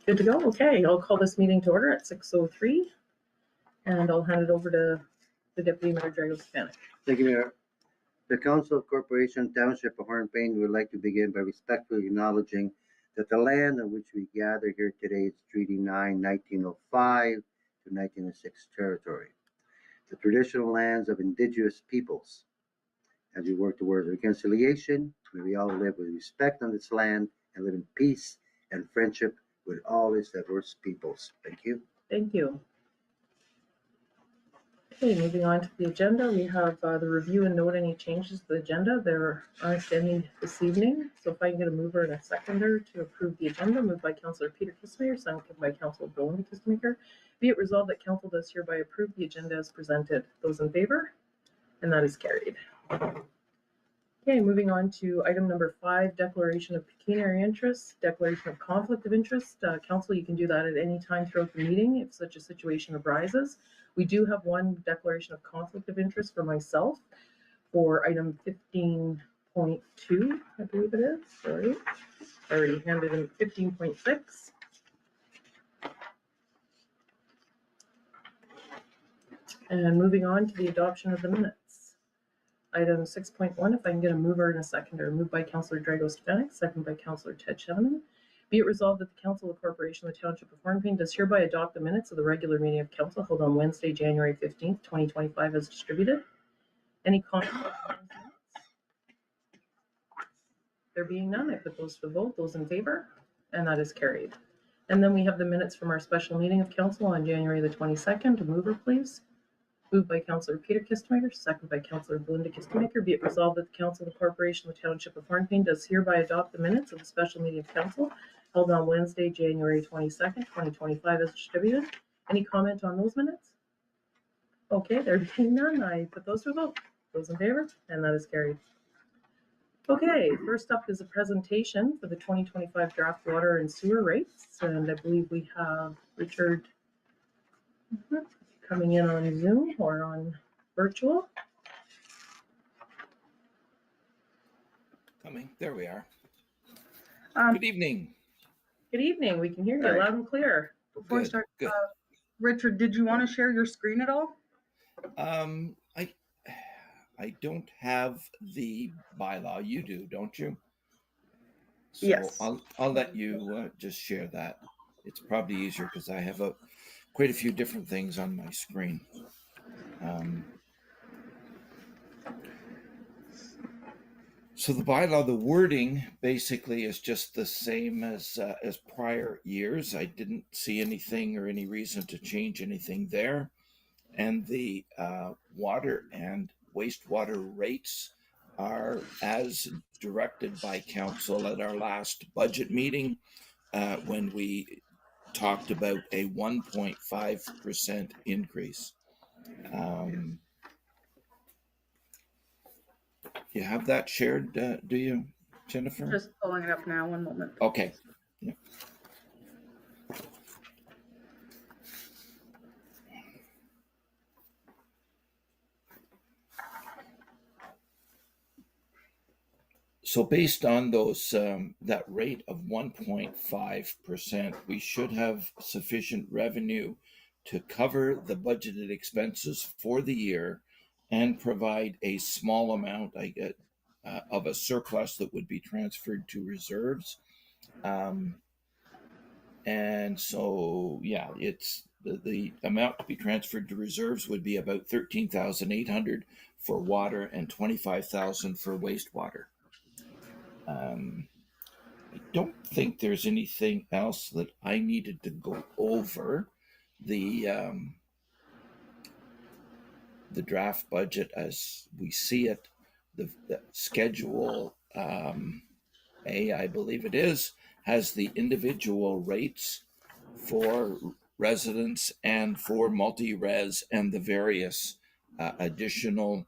Good to go. Okay, I'll call this meeting to order at 6:03, and I'll hand it over to the Deputy Mayor, Drago Stefanik. Thank you, Mayor. The Council of Corporation Township of Hornepayne would like to begin by respectfully acknowledging that the land on which we gather here today is Treaty 9, 1905 to 1906 territory, the traditional lands of indigenous peoples. As we work towards reconciliation, may we all live with respect on this land and live in peace and friendship with all its diverse peoples. Thank you. Thank you. Okay, moving on to the agenda, we have the review and note any changes to the agenda. There aren't any this evening, so if I can get a mover and a seconder to approve the agenda, moved by Councillor Peter Kissmaker, seconded by Councillor Belinda Kissmaker. Be it resolved that Council does hereby approve the agenda as presented. Those in favor? And that is carried. Okay, moving on to item number 5, declaration of pecuniary interest, declaration of conflict of interest. Council, you can do that at any time throughout the meeting if such a situation arises. We do have one declaration of conflict of interest for myself for item 15.2, I believe it is. Sorry, I already handed in 15.6. And moving on to the adoption of the minutes. Item 6.1, if I can get a mover and a seconder, moved by Councillor Drago Stefanik, seconded by Councillor Ted Sheneman. Be it resolved that the Council of Corporation of the Township of Hornepayne does hereby adopt the minutes of the regular meeting of Council held on Wednesday, January 15th, 2025 as distributed. Any comments on those minutes? There being none, I put those to the vote. Those in favor? And that is carried. And then we have the minutes from our special meeting of Council on January the 22nd. A mover, please. Moved by Councillor Peter Kistemaker, seconded by Councillor Belinda Kistemaker. Be it resolved that the Council of the Corporation of the Township of Hornepayne does hereby adopt the minutes of the special meeting of Council held on Wednesday, January 22nd, 2025 as distributed. Any comment on those minutes? Okay, there being none, I put those to a vote. Those in favor? And that is carried. Okay, first up is a presentation for the 2025 draft water and sewer rates. And I believe we have Richard coming in on Zoom or on virtual. There we are. Good evening. Good evening. We can hear you loud and clear. Before we start, Richard, did you want to share your screen at all? I don't have the bylaw. You do, don't you? So yes. I'll let you just share that. It's probably easier because I have quite a few different things on my screen. So the bylaw, the wording basically is just the same as prior years. I didn't see anything or any reason to change anything there. And the water and wastewater rates are as directed by council at our last budget meeting when we talked about a 1.5% increase. You have that shared, do you, Jennifer? Just pulling it up now, one moment. Okay. Yeah. So based on those that rate of 1.5%, we should have sufficient revenue to cover the budgeted expenses for the year and provide a small amount of a surplus that would be transferred to reserves. And so, yeah, it's the amount to be transferred to reserves would be about $13,800 for water and $25,000 for wastewater. I don't think there's anything else that I needed to go over. The draft budget as we see it, the schedule A, I believe it is, has the individual rates for residents and for multi-res and the various additional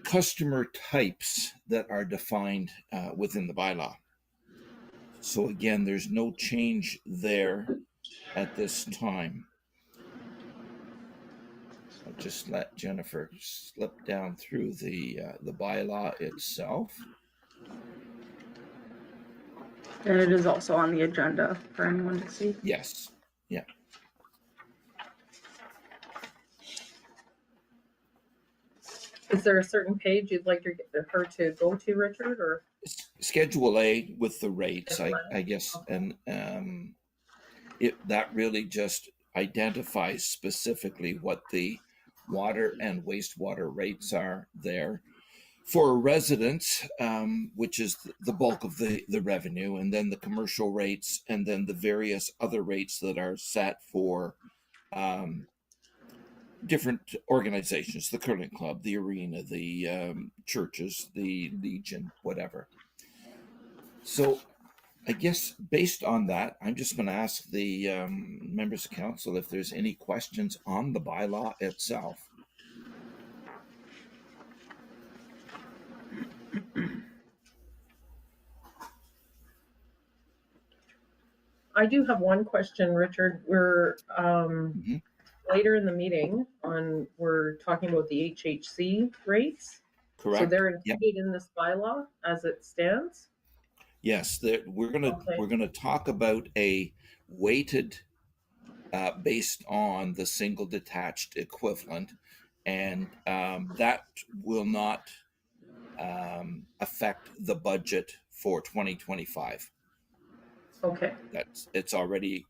customer types that are defined within the bylaw. So again, there's no change there at this time. I'll just let Jennifer slip down through the bylaw itself. And it is also on the agenda for anyone to see. Yes. Yeah. Is there a certain page you'd like her to go to, Richard, or? Schedule A with the rates, Schedule A. I guess, Okay. and that really just identifies specifically what the water and wastewater rates are there for residents, which is the bulk of the revenue, and then the commercial rates, and then the various other rates that are set for different organizations, the curling club, the arena, the churches, the Legion, whatever. So I guess based on that, I'm just going to ask the members of council if there's any questions on the bylaw itself. I do have one question, Richard. We're Mhm. later in the meeting we're talking about the HHC rates. Correct? So they're Yep. included in this bylaw as it stands? Yes, we're Okay. gonna talk about a weighted based on the single detached equivalent, and that will not affect the budget for 2025. Okay. It's already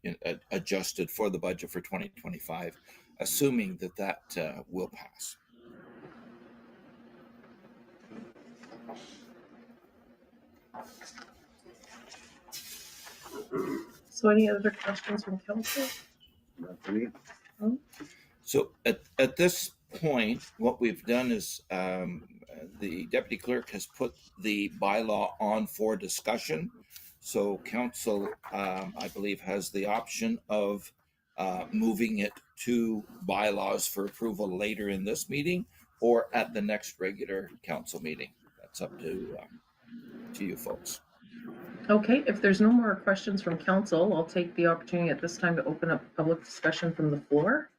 adjusted for the budget for 2025, assuming that will pass. So any other questions from council? Not for me. So at this point, what we've done is the deputy clerk has put the bylaw on for discussion. So council, I believe, has the option of moving it to bylaws for approval later in this meeting or at the next regular council meeting. That's up to you folks. Okay, if there's no more questions from council, I'll take the opportunity at this time to open up public discussion from the floor.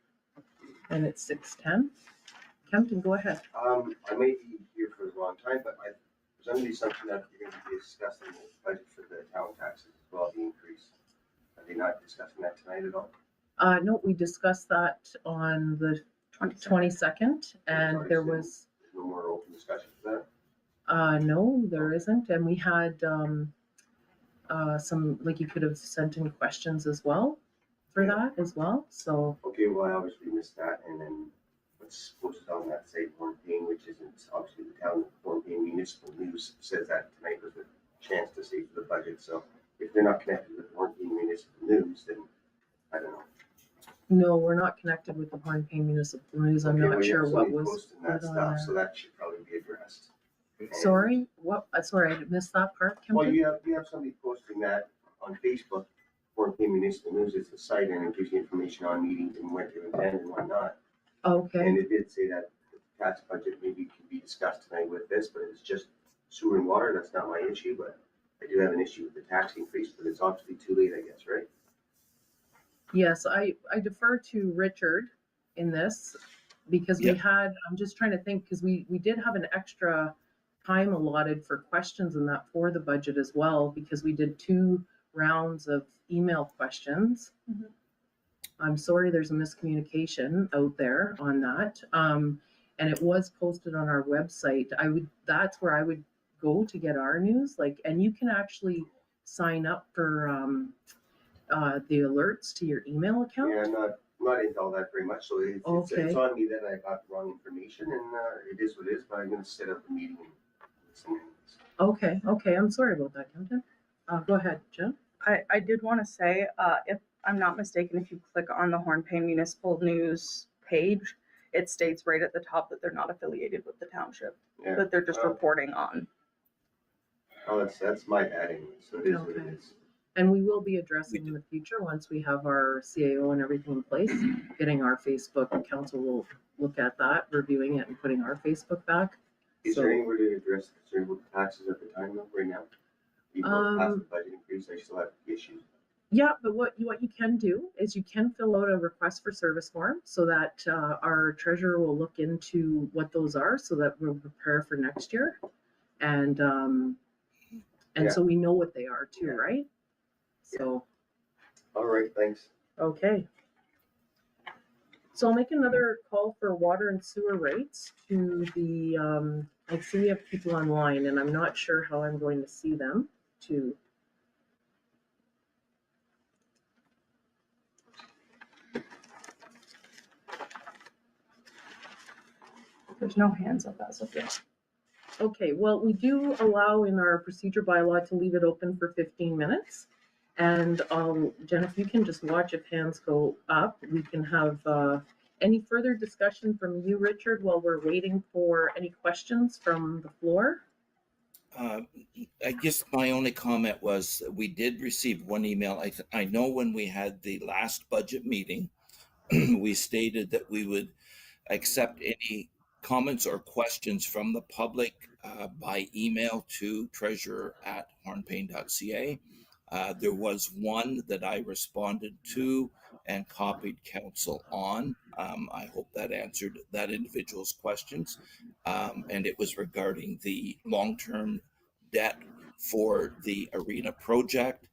And it's 6:10. Kempton, go ahead. I may be here for a long time, but I was under the assumption that you're going to be discussing the budget for the town taxes as well, the increase. Are they not discussing that tonight at all? No, we discussed that on the 22nd, and there was, There's no more open discussion for that? no, there isn't. And we had some, like, you could have sent in questions as well for that as well. So, Okay, well, I obviously missed that, and then what's posted on that site, Hornepayne, which isn't obviously the town, Hornepayne Municipal News says that tonight was a chance to save for the budget, so if they're not connected with Hornepayne Municipal News, then I don't know. no, we're not connected with the Hornepayne Municipal News. I'm Okay, well, not you sure have what somebody was posting that put on stuff, there. so that should probably be addressed. And- Sorry, what? Sorry, I missed that part, Well, Kempton. you have somebody posting that on Facebook, Hornepayne Municipal News is the site, and it gives you information on meetings and when to attend and whatnot. Okay, And it did say that the tax budget maybe can be discussed tonight with this, but it's just sewer and water, that's not my issue, but I do have an issue with the tax increase, but it's obviously too late, I guess, right? yes, I defer to Richard in this because we Yep. had, I'm just trying to think, because we did have an extra time allotted for questions and that for the budget as well, because we did 2 rounds of email questions. Mhm. I'm sorry, there's a miscommunication out there on that. And it was posted on our website. That's where I would go to get our news, like, and you can actually sign up for the alerts to your email account. Yeah, I'm not into all that very much, so it's Okay. on me that I got the wrong information, and it is what it is, but I'm gonna set up a meeting and listen anyways. Okay, I'm sorry about that, Kempton. Go ahead, Jen. I did want to say, if I'm not mistaken, if you click on the Hornepayne Municipal News page, it states right at the top that they're not affiliated with the township, Yeah, that they're just well, reporting on. oh, that's my bad anyway, so it is what it Okay. is. And we will be addressing in the future, once we have our CAO and everything in place, getting our Facebook, and council will look at that, reviewing it and putting our Facebook back. Is So- there any way to address the concern with the taxes at the time though, right now? Even though it's past the budget increase, I still have issues. Yeah, but what you can do is you can fill out a request for service form so that our treasurer will look into what those are so that we'll prepare for next year. And And Yeah. so we know what they are too, Yeah. right? So, All right, thanks. okay. So I'll make another call for water and sewer rates to the, I see we have people online and I'm not sure how I'm going to see them to. There's no hands up as of yet. Okay, well, we do allow in our procedure bylaw to leave it open for 15 minutes. And Jen, if you can just watch if hands go up, we can have any further discussion from you, Richard, while we're waiting for any questions from the floor. I guess my only comment was we did receive one email. I know when we had the last budget meeting, we stated that we would accept any comments or questions from the public by email to treasurer@hornepayne.ca. There was one that I responded to and copied council on. I hope that answered that individual's questions. And it was regarding the long-term debt for the arena project.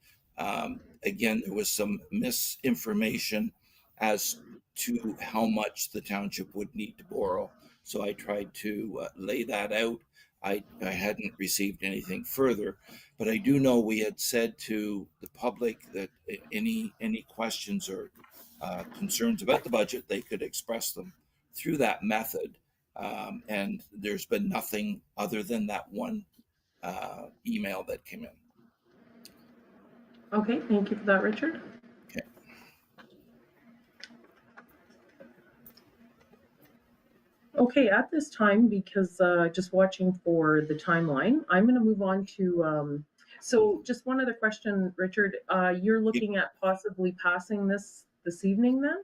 Again, there was some misinformation as to how much the township would need to borrow. So I tried to lay that out. I hadn't received anything further, but I do know we had said to the public that any questions or concerns about the budget, they could express them through that method. And there's been nothing other than that one email that came in. Okay, thank you for that, Richard. Okay. Okay, at this time, because just watching for the timeline, I'm going to move on to, so just one other question, Richard. You're looking at possibly passing this evening then?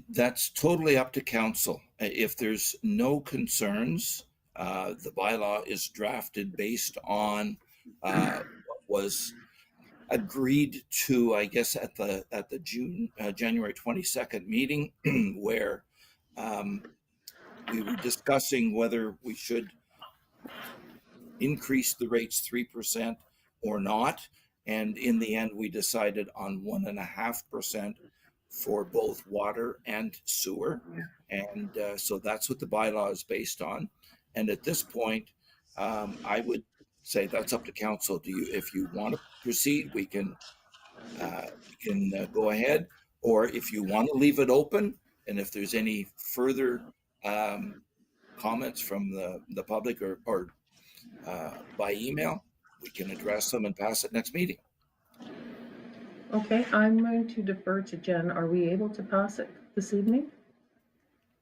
That's totally up to council. If there's no concerns, the bylaw is drafted based on what was agreed to, I guess, at the January 22nd meeting, where we were discussing whether we should increase the rates 3% or not. And in the end, we decided on 1.5% for both water and sewer. And so that's what the bylaw is based on. And at this point, I would say that's up to council. If you want to proceed, we can go ahead, or if you want to leave it open, and if there's any further comments from the public or by email, we can address them and pass it next meeting. Okay, I'm going to defer to Jen. Are we able to pass it this evening?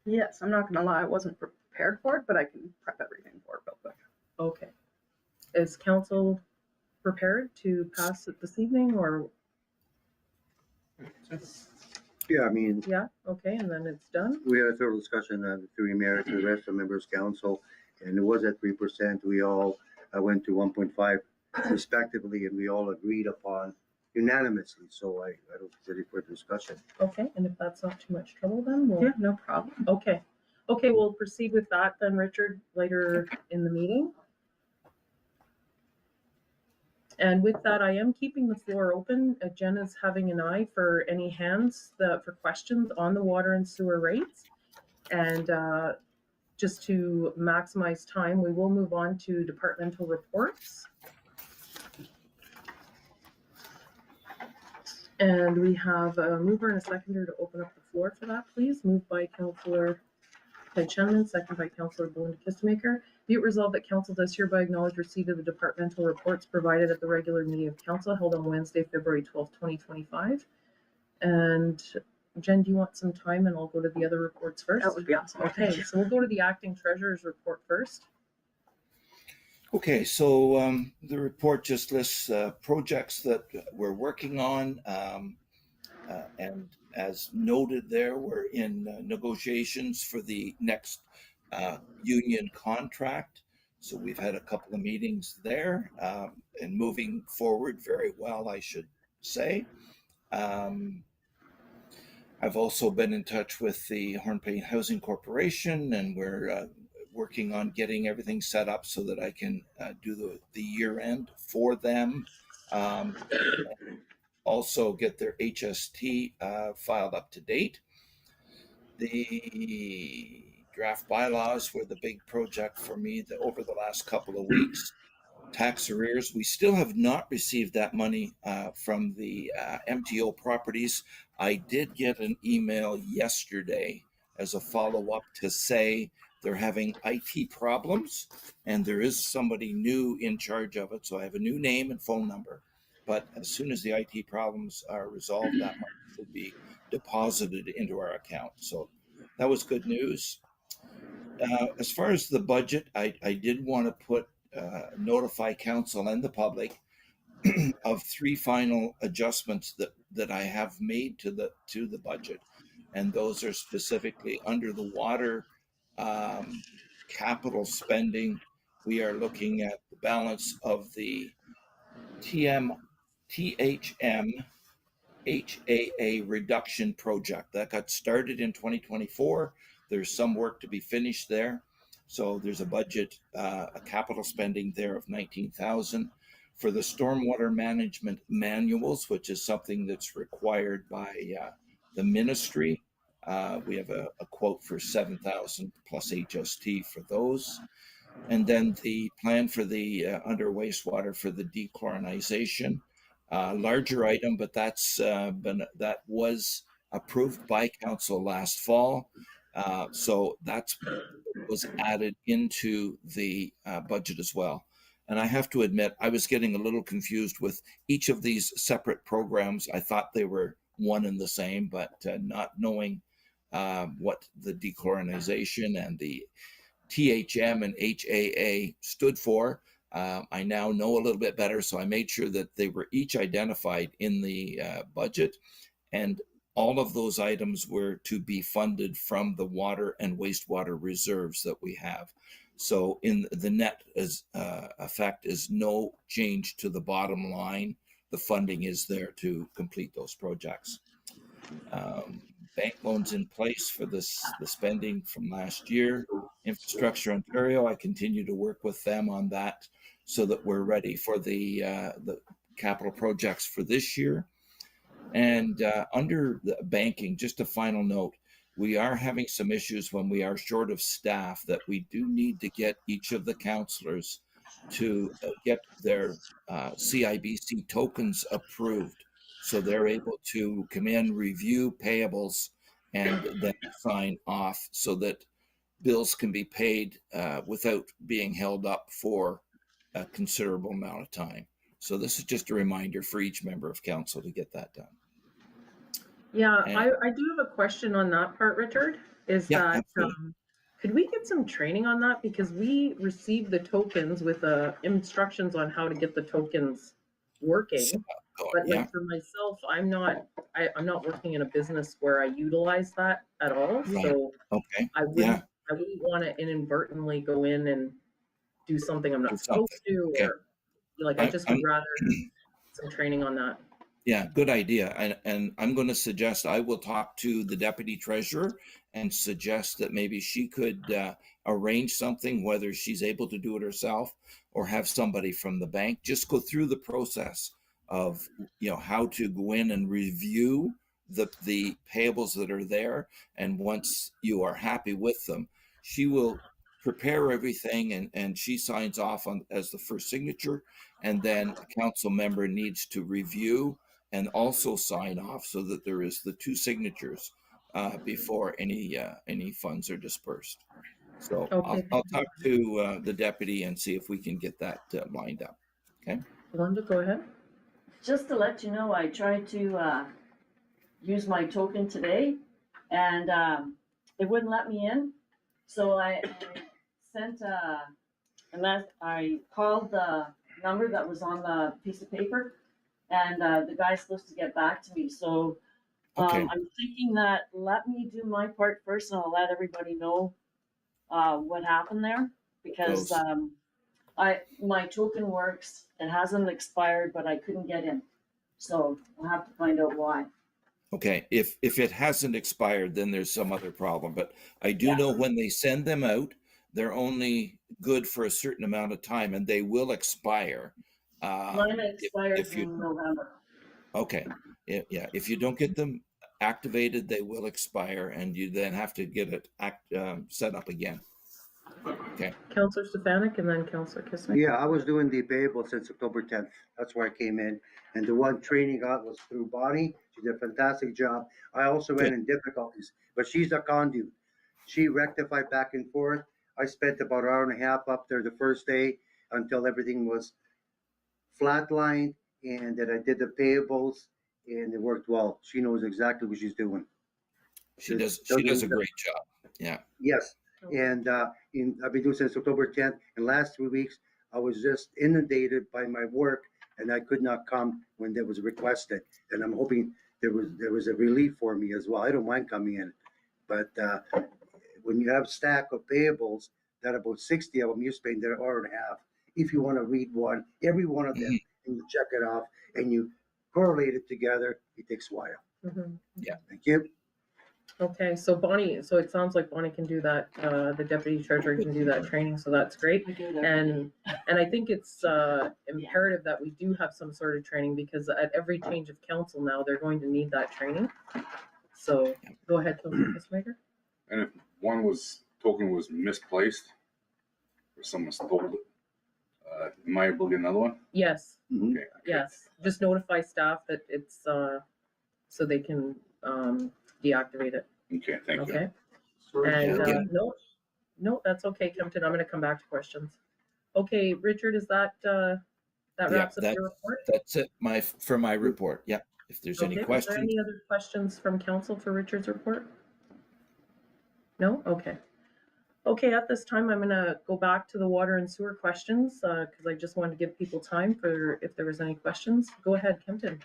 Yes, I'm not gonna lie, I wasn't prepared for it, but I can prep everything for it real quick. Okay. Is council prepared to pass it this evening or? Yeah, I mean, Yeah, okay, and then it's done? we had a thorough discussion through mayor to the rest of members council, and it was at 3%. We all went to 1.5 respectively, and we all agreed upon unanimously. So I don't think any further discussion. Okay, and if that's not too much trouble, then we'll. Yeah, no problem. Okay, okay, we'll proceed with that then, Richard, later in the meeting. And with that, I am keeping the floor open. Jen is having an eye for any hands for questions on the water and sewer rates. And just to maximize time, we will move on to departmental reports. And we have a mover and a seconder to open up the floor for that, please. Moved by Councillor Ted Shannon, second by Councillor Belinda Kistemaker. Be it resolved that council does hereby acknowledge receipt of the departmental reports provided at the regular meeting of council held on Wednesday, February 12th, 2025. And Jen, do you want some time and I'll go to the other reports first? That would be awesome. Okay, so we'll go to the acting treasurer's report first. Okay, so the report just lists projects that we're working on, and as noted there, we're in negotiations for the next union contract. So we've had a couple of meetings there and moving forward very well, I should say. I've also been in touch with the Hornepayne Housing Corporation, and we're working on getting everything set up so that I can do the year end for them. Also get their HST filed up to date. The draft bylaws were the big project for me over the last couple of weeks. Tax arrears, we still have not received that money from the MTO properties. I did get an email yesterday as a follow-up to say they're having IT problems and there is somebody new in charge of it. So I have a new name and phone number. But as soon as the IT problems are resolved, that money should be deposited into our account. So that was good news. As far as the budget, I did want to notify council and the public of 3 final adjustments that I have made to the budget, and those are specifically under the water capital spending. We are looking at the balance of the THM HAA reduction project that got started in 2024. There's some work to be finished there. So there's a budget, a capital spending there of 19,000 for the stormwater management manuals, which is something that's required by the ministry. We have a quote for 7,000 plus HST for those. And then the plan for the under wastewater for the dechlorinization, larger item, but that was approved by council last fall. So that was added into the budget as well. And I have to admit, I was getting a little confused with each of these separate programs. I thought they were one and the same, but not knowing what the dechlorinization and the THM and HAA stood for. I now know a little bit better, so I made sure that they were each identified in the budget, and all of those items were to be funded from the water and wastewater reserves that we have. So in the net effect is no change to the bottom line. The funding is there to complete those projects. Bank loans in place for the spending from last year. Infrastructure Ontario, I continue to work with them on that so that we're ready for the capital projects for this year. And under the banking, just a final note, we are having some issues when we are short of staff that we do need to get each of the councillors to get their CIBC tokens approved. So they're able to come in, review payables, and then sign off so that bills can be paid without being held up for a considerable amount of time. So this is just a reminder for each member of council to get that done. Yeah, And, I do have a question on that part, Richard. Is that could we get some training on that? Because we received the tokens with instructions on how to get the tokens working. But like for myself, I'm not working in a business where I utilize that at all. Right. So I wouldn't want to inadvertently go in and do something I'm not supposed to, or like I just would rather some training on that. Yeah, good idea. And I'm going to suggest I will talk to the deputy treasurer and suggest that maybe she could arrange something, whether she's able to do it herself or have somebody from the bank just go through the process of, how to go in and review the payables that are there. And once you are happy with them, she will prepare everything and she signs off on as the first signature. And then a council member needs to review and also sign off so that there is the 2 signatures before any funds are dispersed. So I'll talk to the deputy and see if we can get that lined up. Okay. Linda, go ahead. Just to let you know, I tried to use my token today, and it wouldn't let me in. So I sent I called the number that was on the piece of paper, and the guy's supposed to get back to me. So I'm thinking that let me do my part first, and I'll let everybody know what happened there, because my token works. It hasn't expired, but I couldn't get in. So I'll have to find out why. Okay, if it hasn't expired, then there's some other problem. But I do know when they send them out, they're only good for a certain amount of time, and they will expire. Mine expires if you in November. Okay, yeah, if you don't get them activated, they will expire, and you then have to get it set up again. Okay. Counselor Stefanik and then Counselor Kissner. Yeah, I was doing the payable since October 10th. That's where I came in. And the one training I got was through Bonnie. She did a fantastic job. I also ran in difficulties, but she's a conduit. She rectified back and forth. I spent about an hour and a half up there the first day until everything was flatlined, and then I did the payables, and it worked well. She knows exactly what she's doing. She does a great job. Yeah. Yes. And I've been doing since October 10th. In the last 3 weeks, I was just inundated by my work, and I could not come when that was requested. And I'm hoping there was a relief for me as well. I don't mind coming in, but when you have a stack of payables, that about 60 of them you spend an hour and a half. If you want to read every one of them, and you check it off, and you correlate it together, it takes a while. Mhm. Yeah. Thank you. Okay, so Bonnie, so it sounds like Bonnie can do that, the deputy treasurer can do that training, so that's great. We do it every And, day. and I think it's imperative that we do have some sort of training, because at every change of council now, they're going to need that training. So, go ahead, Councilor Kissmaker. And if token was misplaced, or someone stole it, am I able to get another one? Yes, Mhm. Okay. yes, just notify staff that it's, so they can, deactivate it, Okay, thank you. okay? Sorry, And, Yeah. no, that's okay, Kempton, I'm gonna come back to questions. Okay, Richard, is that wraps up your report? That's it. For my report. Yeah. If there's any Okay, is there questions, any other questions from council for Richard's report? No? Okay. Okay, at this time, I'm gonna go back to the water and sewer questions, because I just wanted to give people time for if there was any questions. Go ahead, Kempton.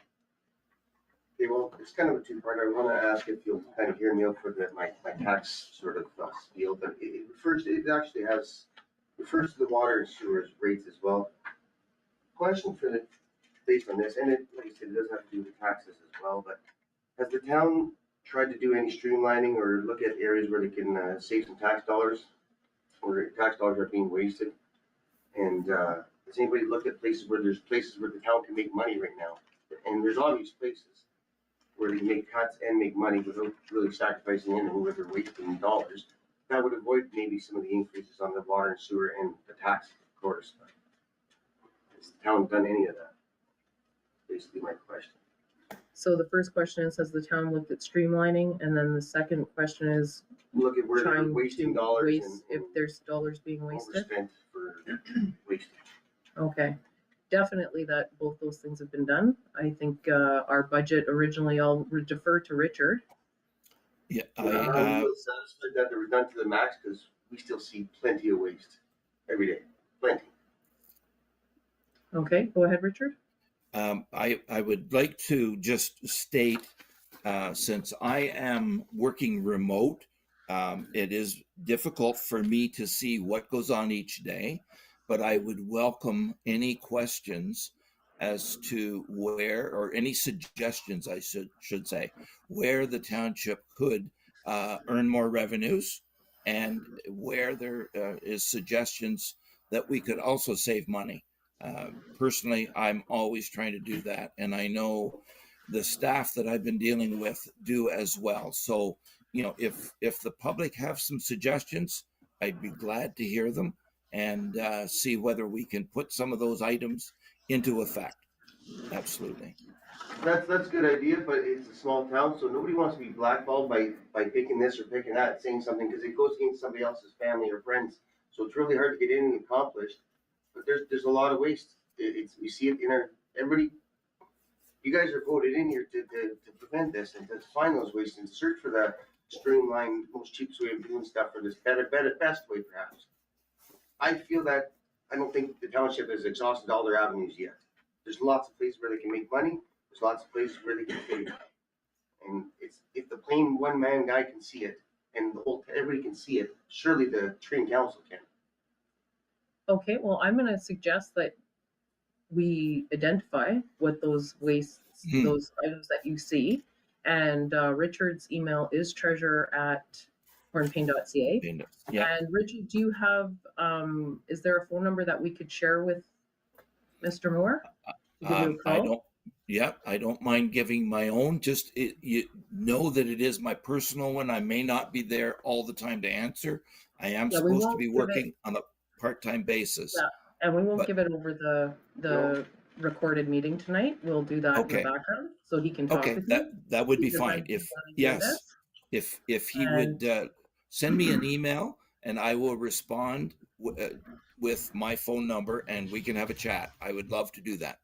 Okay, well, it's kind of a two-part. I want to ask if you'll kind of hear me out for my tax sort of spiel, but it refers to the water and sewers rates as well. Question based on this, and like I said, it doesn't have to do with taxes as well, but has the town tried to do any streamlining or look at areas where they can save some tax dollars, or tax dollars are being wasted? And has anybody looked at places where the town can make money right now? And there's obvious places where they make cuts and make money without really sacrificing anything, where they're wasting dollars. That would avoid maybe some of the increases on the water and sewer and the tax, of course. But has the town done any of that? Basically my question. So the first question is, has the town looked at streamlining? And then the second question is, Look at where they're trying wasting to dollars waste, and if there's dollars being wasted? overspent for wasting. Okay, definitely that both those things have been done. I think our budget originally, I'll defer to Richard. yeah, I'm really satisfied that they were done to the max, because we still see plenty of waste every day, plenty. Okay, go ahead, Richard. I would like to just state, since I am working remote, it is difficult for me to see what goes on each day, but I would welcome any questions as to where, or any suggestions, I should say, where the township could earn more revenues, and where there is suggestions that we could also save money. Personally, I'm always trying to do that, and I know the staff that I've been dealing with do as well. So, if the public have some suggestions, I'd be glad to hear them and see whether we can put some of those items into effect. Absolutely. That's a good idea, but it's a small town, so nobody wants to be blackballed by picking this or picking that, saying something, because it goes against somebody else's family or friends. So it's really hard to get in and accomplished. But there's a lot of waste. We see it in everybody. You guys are voted in here to prevent this and to find those wastes and to search for the streamlined, most cheapest way of doing stuff, for this best way perhaps. I feel that I don't think the township has exhausted all their avenues yet. There's lots of places where they can make money. There's lots of places where they can save. And if the plain one-man guy can see it, and everybody can see it, surely the trained council can. Okay, well, I'm gonna suggest that we identify what those wastes, those items that you see. And Richard's email is treasurer at hornepayne.ca. Yeah, And Richard, do you have, is there a phone number that we could share with Mr. Moore? To give you a I call? don't. Yeah, I don't mind giving my own. Just you know that it is my personal one. I may not be there all the time to answer. I am Yeah, we supposed to won't be give it, working on a part-time basis. yeah, and we won't But give it over the recorded meeting tonight. We'll do that in the okay, background so he can talk okay, with that you. that would be Because fine. I've been If wanting to do yes, this. if he And would send me an email and I will respond with my phone number and we can have a chat. I would love to do that.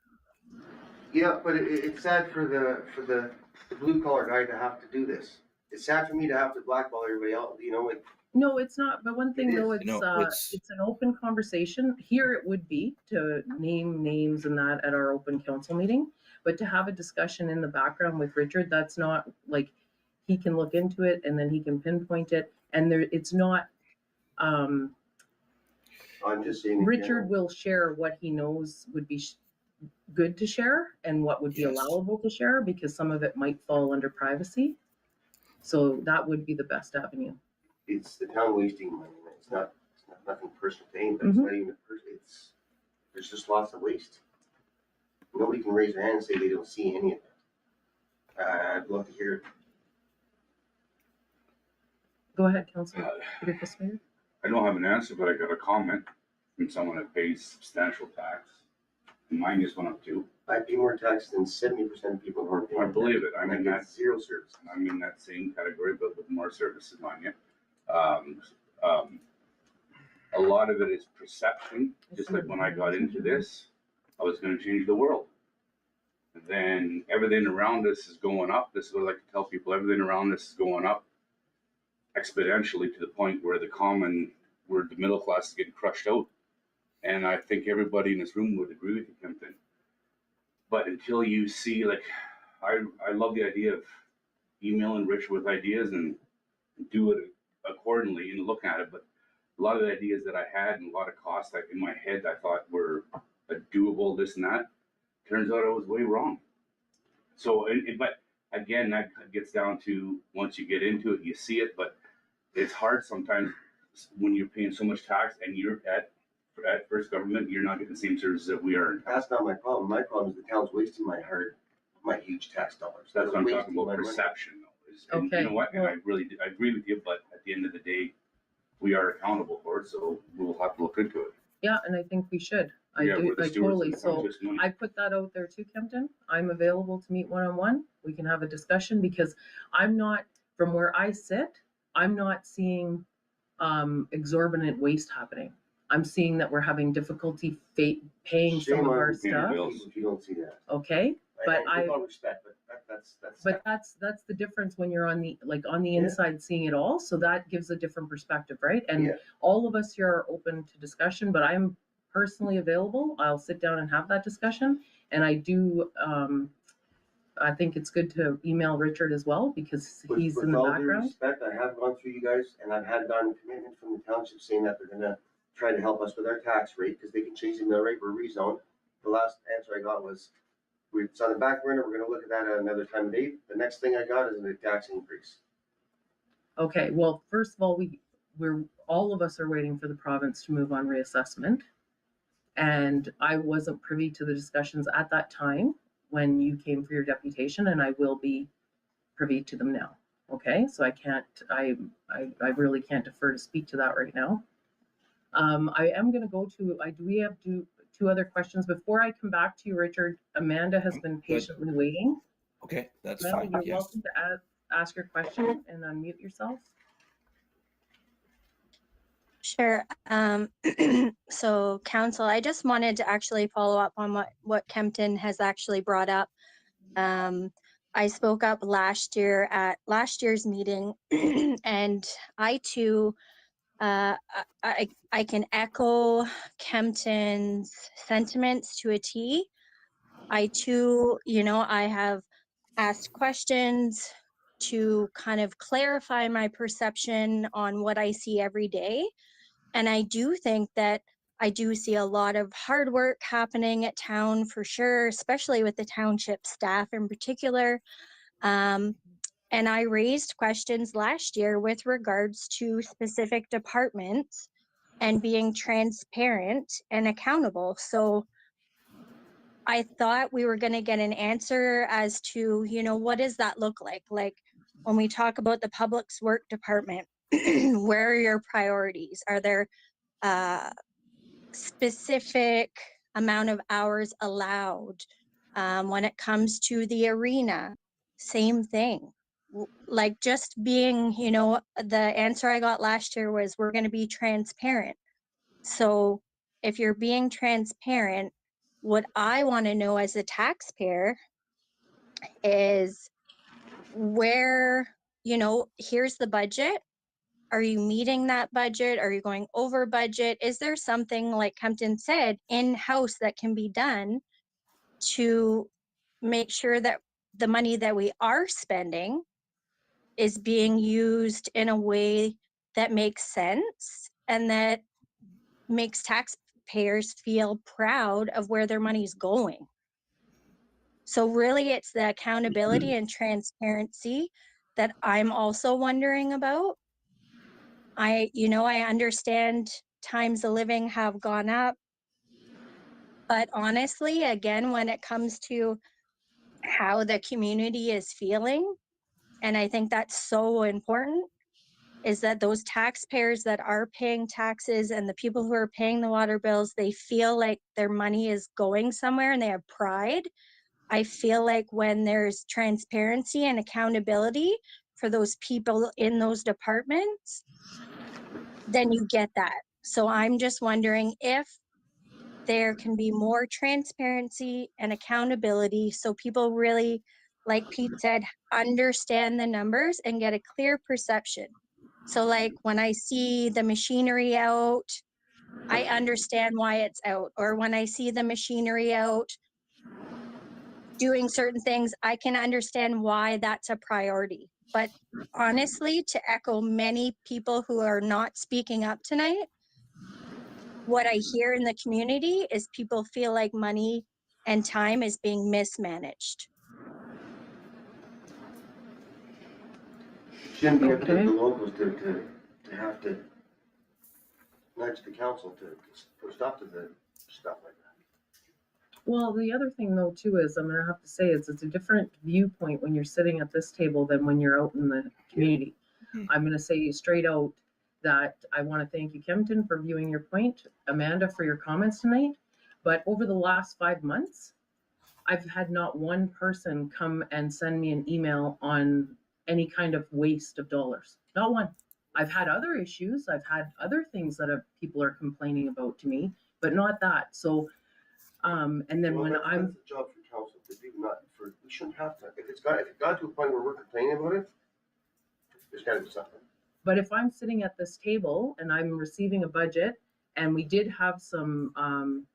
Yeah, but it's sad for the blue collar guy to have to do this. It's sad for me to have to blackball everybody else, you know, like, no, it's not. But one thing It though, is. No, it's an open conversation. Here it would be to name names and that at our open council meeting, but to have a discussion in the background with Richard, that's not like, he can look into it and then he can pinpoint it. And there, it's not, I'm just saying. in Richard general. will share what he knows would be good to share and what would be Yes. allowable to share, because some of it might fall under privacy. So that would be the best avenue. It's the town wasting money, and it's not nothing personal to him, but it's not even a person, there's just lots of waste. Nobody can raise their hand and say they don't see any of it. I'd love to hear it. Go ahead, Councilor Peter Kissmaker. I don't have an answer, but I got a comment from someone that pays substantial tax. And mine just went up too. I pay more tax than 70% of people who aren't paying. I believe it. And I get zero service. I'm in that same category, but with more services on you. A lot of it is perception. Just like when I got into this, I was going to change the world. And then everything around us is going up. This is what I like to tell people. Everything around us is going up exponentially to the point where where the middle class is getting crushed out. And I think everybody in this room would agree with you, Kempton. But until you see, like, I love the idea of emailing Rich with ideas and do it accordingly and look at it. But a lot of the ideas that I had and a lot of costs in my head I thought were doable, this and that, turns out I was way wrong. So, but again, that gets down to once you get into it, you see it, but it's hard sometimes when you're paying so much tax and you're at First Government, you're not getting the same services that we are. That's not my problem. My problem is the town's wasting my huge tax dollars. That's what I'm They're talking wasting about, my money. perception though. And Okay, you know what, and well- I agree with you, but at the end of the day, we are accountable for it, so we'll have to look into it. Yeah, and I think we should. I Yeah, do, we're the I stewards of totally. the So township's money. I put that out there too, Kempton. I'm available to meet one-on-one. We can have a discussion because I'm not, from where I sit, I'm not seeing exorbitant waste happening. I'm seeing that we're having difficulty paying some Shame of on our you, paying your stuff. bills. if you don't see that. Okay, but With all respect, but that's. but that's the difference when you're on the Yeah. inside seeing it all. So that gives a different perspective, right? And Yeah. all of us here are open to discussion, but I'm personally available. I'll sit down and have that discussion. And I do, I think it's good to email Richard as well because he's in the With all due background. respect, I have gone through you guys and I've gotten commitment from the township saying that they're gonna try to help us with our tax rate because they can change the mill rate, we're rezoned. The last answer I got was, it's on the back burner, we're gonna look at that at another time and date. The next thing I got is a tax increase. Okay, well, first of all, we're all of us are waiting for the province to move on reassessment. And I wasn't privy to the discussions at that time when you came for your deputation, and I will be privy to them now. Okay, so I can't, I really can't defer to speak to that right now. I am gonna go to, do we have two other questions? Before I come back to you, Richard, Amanda has been patiently waiting. Okay, that's Amanda, fine. you're Yes. welcome to ask your question and unmute yourself. Sure. So council, I just wanted to actually follow up on what Kempton has actually brought up. I spoke up last year at last year's meeting and I too, I can echo Kempton's sentiments to a T. I too, I have asked questions to kind of clarify my perception on what I see every day. And I do think that I do see a lot of hard work happening at town for sure, especially with the township staff in particular. And I raised questions last year with regards to specific departments and being transparent and accountable. So I thought we were going to get an answer as to, you know, what does that look like? Like when we talk about the public works department, where are your priorities? Are there specific amount of hours allowed? When it comes to the arena, same thing. Like just being, you know, the answer I got last year was we're going to be transparent. So if you're being transparent, what I want to know as a taxpayer is where, you know, here's the budget. Are you meeting that budget? Are you going over budget? Is there something, like Kempton said, in-house that can be done to make sure that the money that we are spending is being used in a way that makes sense and that makes taxpayers feel proud of where their money's going? So really it's the accountability and transparency that I'm also wondering about. I understand times of living have gone up, but honestly, again, when it comes to how the community is feeling, and I think that's so important, is that those taxpayers that are paying taxes and the people who are paying the water bills, they feel like their money is going somewhere and they have pride. I feel like when there's transparency and accountability for those people in those departments, then you get that. So I'm just wondering if there can be more transparency and accountability so people really, like Pete said, understand the numbers and get a clear perception. So like when I see the machinery out, I understand why it's out. Or when I see the machinery out doing certain things, I can understand why that's a priority. But honestly, to echo many people who are not speaking up tonight, what I hear in the community is people feel like money and time is being mismanaged. Shouldn't be up to Okay. the locals to have to nudge the council to put a stop to the stuff like that. Well, the other thing though too is, I'm gonna have to say, it's a different viewpoint when you're sitting at this table than when you're out in the community. I'm gonna say straight out that I wanna thank you, Kempton, for viewing your point, Amanda, for your comments tonight. But over the last 5 months, I've had not one person come and send me an email on any kind of waste of dollars. Not one. I've had other issues. I've had other things that people are complaining about to me, but not that. So, and then when That's I'm, the job for council to do, we shouldn't have to, if it got to a point where we're complaining about it, there's gotta be something. but if I'm sitting at this table and I'm receiving a budget, and we did have some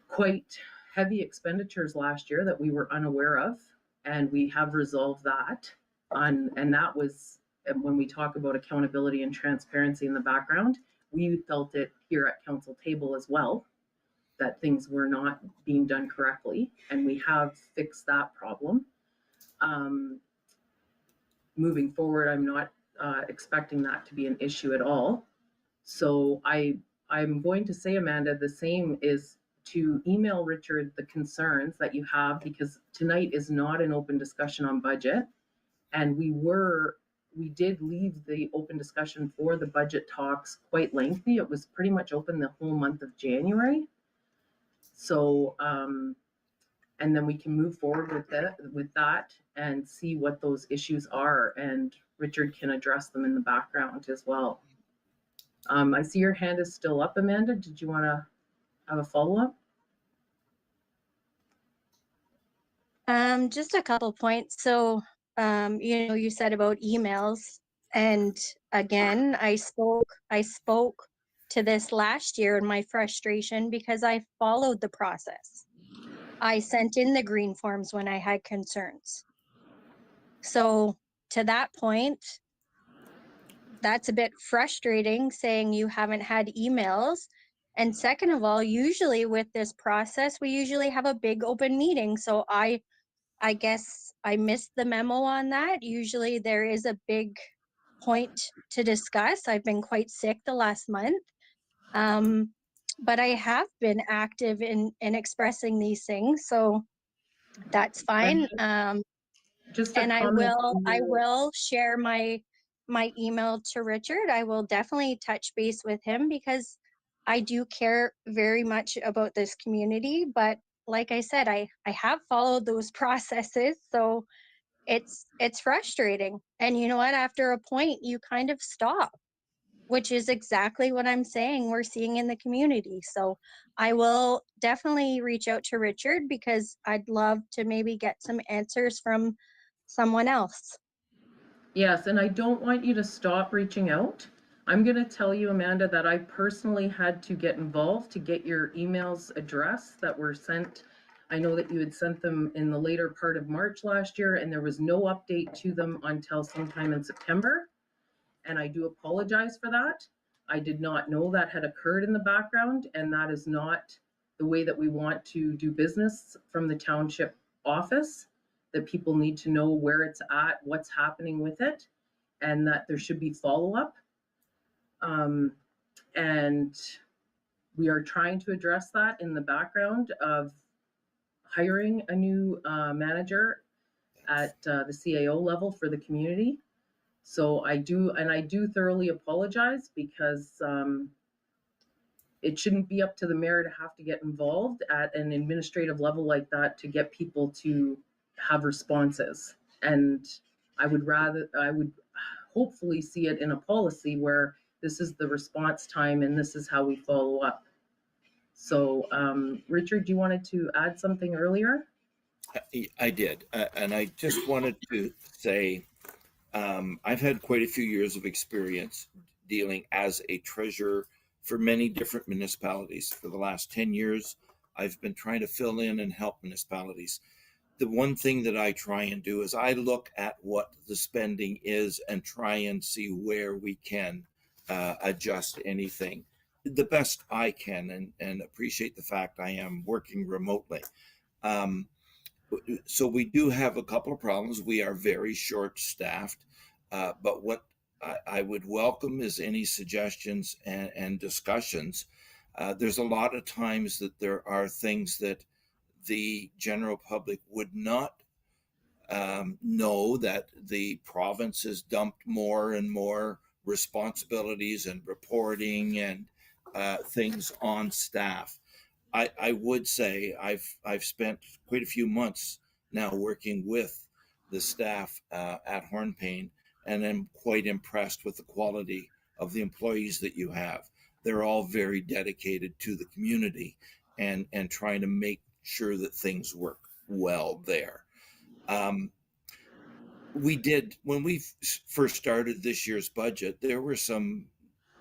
quite heavy expenditures last year that we were unaware of, and we have resolved that. And that was, when we talk about accountability and transparency in the background, we felt it here at council table as well, that things were not being done correctly, and we have fixed that problem. Moving forward, I'm not expecting that to be an issue at all. So I'm going to say, Amanda, the same is to email Richard the concerns that you have, because tonight is not an open discussion on budget. And we did leave the open discussion for the budget talks quite lengthy. It was pretty much open the whole month of January. So, and then we can move forward with that and see what those issues are, and Richard can address them in the background as well. I see your hand is still up, Amanda. Did you want to have a follow-up? Just a couple points. So, you said about emails, and again, I spoke to this last year in my frustration because I followed the process. I sent in the green forms when I had concerns. So to that point, that's a bit frustrating saying you haven't had emails. And second of all, usually with this process, we usually have a big open meeting. So I I guess I missed the memo on that. Usually there is a big point to discuss. I've been quite sick the last month. But I have been active in expressing these things, so that's fine. Just a And comment. I will share my email to Richard. I will definitely touch base with him because I do care very much about this community. But like I said, I have followed those processes, so it's frustrating. And you know what? After a point, you kind of stop, which is exactly what I'm saying we're seeing in the community. So I will definitely reach out to Richard because I'd love to maybe get some answers from someone else. Yes, and I don't want you to stop reaching out. I'm going to tell you, Amanda, that I personally had to get involved to get your emails addressed that were sent. I know that you had sent them in the later part of March last year, and there was no update to them until sometime in September. And I do apologize for that. I did not know that had occurred in the background, and that is not the way that we want to do business from the township office. That people need to know where it's at, what's happening with it, and that there should be follow-up. And we are trying to address that in the background of hiring a new manager at the CAO level for the community. So I do thoroughly apologize because it shouldn't be up to the mayor to have to get involved at an administrative level like that to get people to have responses. And I would hopefully see it in a policy where this is the response time and this is how we follow up. So Richard, you wanted to add something earlier? I did. And I just wanted to say, I've had quite a few years of experience dealing as a treasurer for many different municipalities. For the last 10 years, I've been trying to fill in and help municipalities. The one thing that I try and do is I look at what the spending is and try and see where we can adjust anything the best I can, and appreciate the fact I am working remotely. So we do have a couple of problems. We are very short-staffed, but what I would welcome is any suggestions and discussions. There's a lot of times that there are things that the general public would not know, that the province has dumped more and more responsibilities and reporting and things on staff. I would say I've spent quite a few months now working with the staff at Hornepayne, and I'm quite impressed with the quality of the employees that you have. They're all very dedicated to the community and trying to make sure that things work well there. We did, when we first started this year's budget, there were some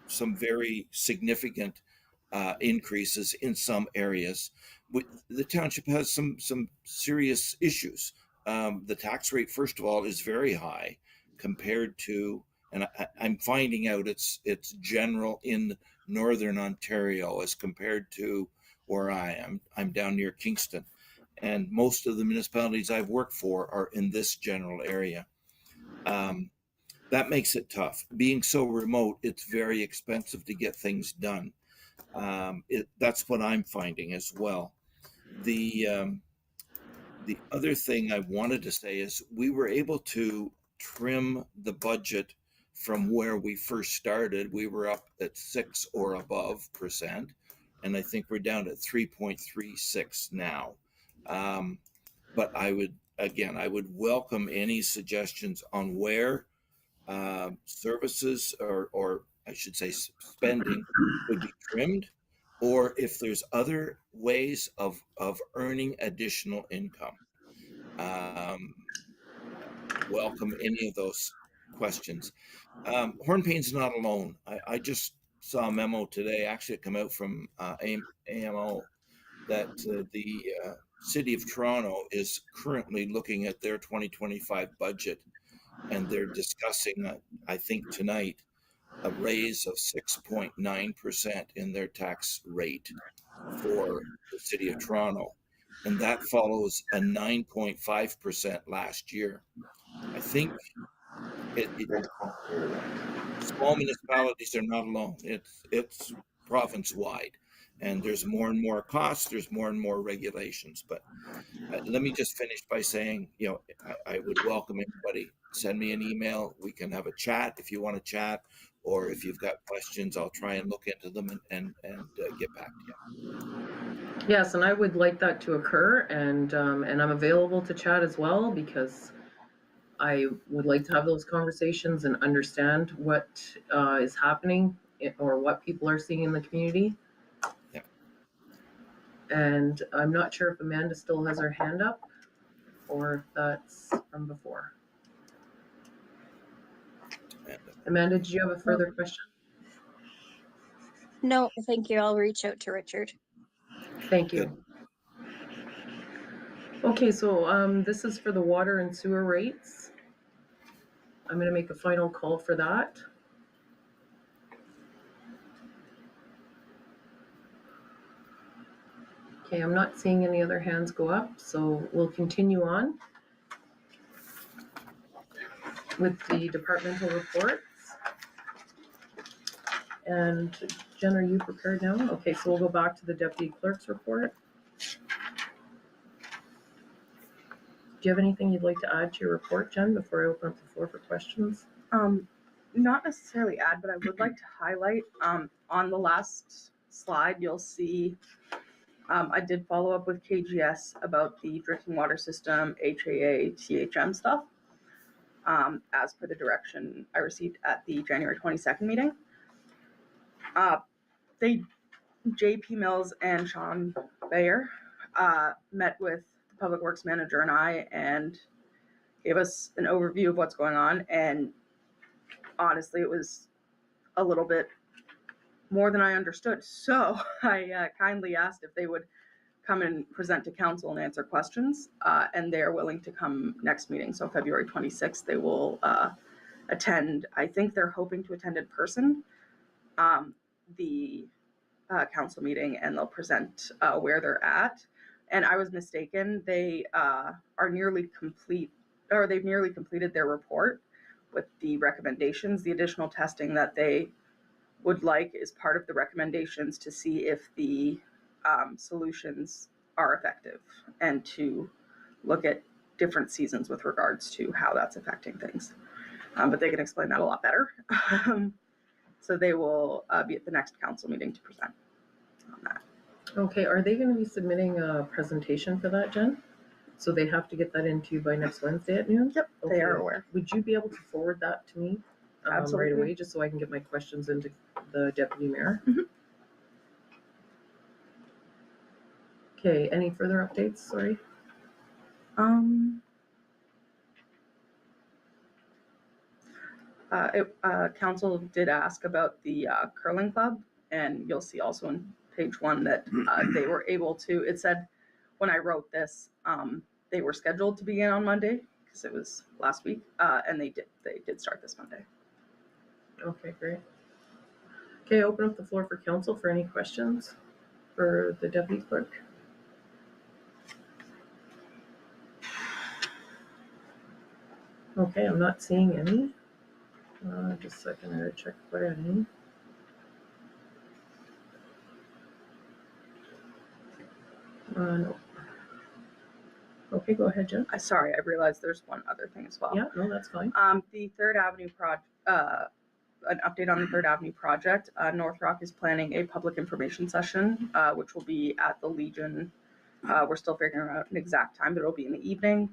very significant increases in some areas. The township has some serious issues. The tax rate, first of all, is very high compared to, and I'm finding out it's general in Northern Ontario as compared to where I am. I'm down near Kingston, and most of the municipalities I've worked for are in this general area. That makes it tough. Being so remote, it's very expensive to get things done. That's what I'm finding as well. The other thing I wanted to say is we were able to trim the budget from where we first started. We were up at 6 or above %, and I think we're down at 3.36 now. But I would welcome any suggestions on where services or I should say spending would be trimmed, or if there's other ways of earning additional income. Welcome any of those questions. Hornepayne's not alone. I just saw a memo today, actually it come out from AMO, that the City of Toronto is currently looking at their 2025 budget, and they're discussing, I think tonight, a raise of 6.9% in their tax rate for the City of Toronto. and that follows a 9.5% last year. I think small municipalities are not alone. It's province-wide, and there's more and more costs, there's more and more regulations. But let me just finish by saying, I would welcome anybody. Send me an email. We can have a chat if you want to chat, or if you've got questions, I'll try and look into them and get back to you. Yes, and I would like that to occur, and I'm available to chat as well, because I would like to have those conversations and understand what is happening or what people are seeing in the community. Yeah. And I'm not sure if Amanda still has her hand up or if that's from before. Amanda, did you have a further question? No, thank you. I'll reach out to Richard. Thank you. Okay, so this is for the water and sewer rates. I'm going to make a final call for that. Okay, I'm not seeing any other hands go up, so we'll continue on with the departmental reports. And Jen, are you prepared now? Okay, so we'll go back to the deputy clerk's report. Do you have anything you'd like to add to your report, Jen, before I open up the floor for questions? Not necessarily add, but I would like to highlight, on the last slide, you'll see, I did follow up with KGS about the drinking water system, HAA, THM stuff, as per the direction I received at the January 22nd meeting. JP Mills and Sean Bayer met with the Public Works Manager and I, and gave us an overview of what's going on. And honestly, it was a little bit more than I understood. So I kindly asked if they would come and present to council and answer questions, and they are willing to come next meeting. So February 26th, they will attend. I think they're hoping to attend in person the council meeting, and they'll present where they're at. And I was mistaken. They are nearly complete, or they've nearly completed their report with the recommendations. The additional testing that they would like is part of the recommendations to see if the solutions are effective, and to look at different seasons with regards to how that's affecting things. But they can explain that a lot better. So they will be at the next council meeting to present on that. Okay, are they going to be submitting a presentation for that, Jen? So they have to get that into you by next Wednesday at noon? Yep, okay. They are aware. Would you be able to forward that to me right away, just so I can get my questions into the deputy mayor? Mm-hmm. Okay, any further updates? Sorry. Council did ask about the curling club, and you'll see also in page 1 that they were able to, it said when I wrote this, they were scheduled to begin on Monday because it was last week, and they did start this Monday. Okay, great. Okay, open up the floor for council for any questions for the deputy clerk. Okay, I'm not seeing any. Just a second, I gotta check if I had any. No. Okay, go ahead, Jen. Sorry, I realized there's one other thing as well. Yeah, no, that's fine. The Third Avenue project, an update on the Third Avenue project. North Rock is planning a public information session, which will be at the Legion. We're still figuring out an exact time, but it'll be in the evening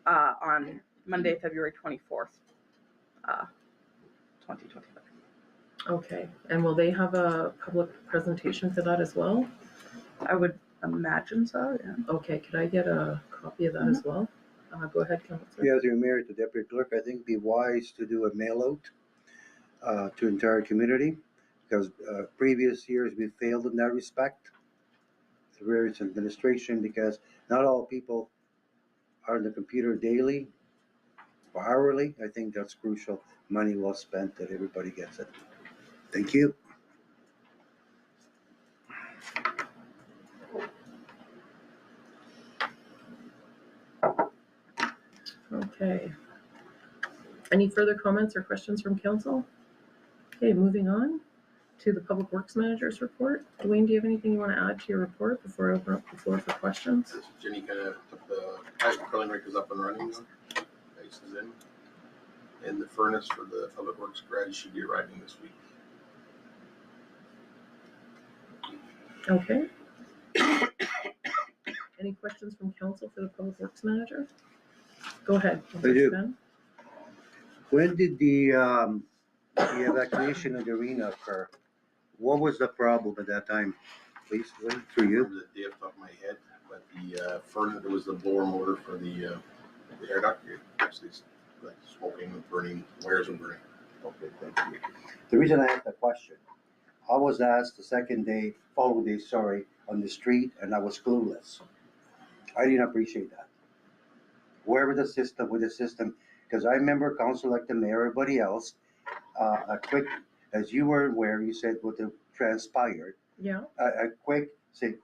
on Monday, February 24th, 2025. Okay, and will they have a public presentation for that as well? I would imagine so, yeah. Okay, could I get a copy of that as well? Go ahead, Councilor. Yeah, as you're married to deputy clerk, I think it'd be wise to do a mail out to entire community, because previous years we failed in that respect. The various administration, because not all people are on the computer daily or hourly. I think that's crucial. Money well spent, that everybody gets it. Thank you. Okay. Any further comments or questions from council? Okay, moving on to the Public Works Manager's report. Dwayne, do you have anything you want to add to your report before I open up the floor for questions? Jenny kind of took the curling rink is up and running now. Ice is in. And the furnace for the Public Works garage should be arriving this week. Okay. Any questions from council for the Public Works Manager? Go ahead. I do. Ben. When did the evacuation of the arena occur? What was the problem at that time? Please, through you. The day off the top of my head, but the furnace, it was the blower motor for the air duct. It actually like smoking and burning, wires and burning. Okay, thank you. The reason I asked that question, I was asked the following day, on the street, and I was clueless. I didn't appreciate that. Wherever the system, because I remember council like the mayor, everybody else, a quick, as you were aware, you said what transpired, Yeah. a quick, say,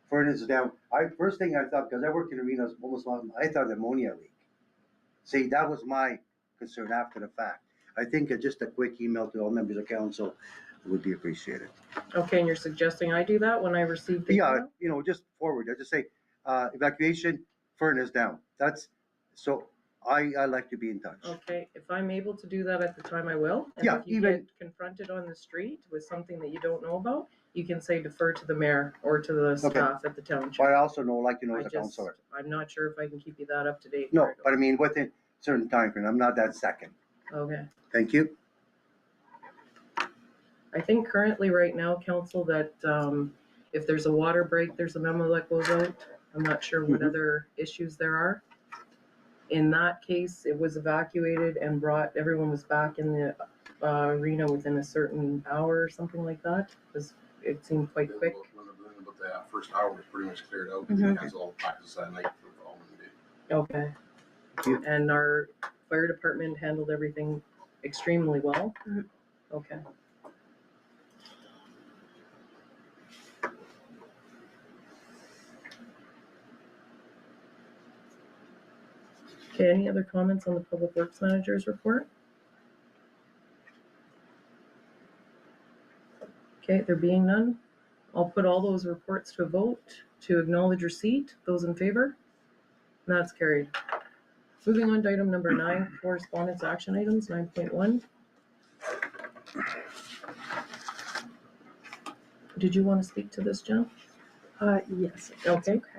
furnace down. First thing I thought, because I worked in arenas almost long, I thought ammonia leak. See, that was my concern after the fact. I think just a quick email to all members of council would be appreciated. Okay, and you're suggesting I do that when I receive the Yeah, email? you know, just forward. I just say, evacuation, furnace down. I like to be in touch. Okay, if I'm able to do that at the time, I will. And Yeah, if you even- get confronted on the street with something that you don't know about, you can say defer to the mayor or to the staff at the township. But I also like to know I as a just, counselor. I'm not sure if I can keep you that up to date. No, right but I mean, within a certain time frame. I'm not that second. Okay. Thank you. I think currently right now, council, that if there's a water break, there's a memo that goes out. I'm not sure what Mhm. other issues there are. In that case, it was evacuated and everyone was back in the arena within a certain hour or something like that, because it seemed quite quick. But the first hour was pretty much cleared out. Mhm. Because all the practice that night for the following day. Okay. Thank you. And our fire department handled everything extremely well? Mhm. Okay. Okay, any other comments on the Public Works Manager's report? Okay, there being none, I'll put all those reports to a vote to acknowledge receipt. Those in favor? That's carried. Moving on to item number 9, correspondence action items, 9.1. Did you want to speak to this, Jen? Yes. if that's Okay.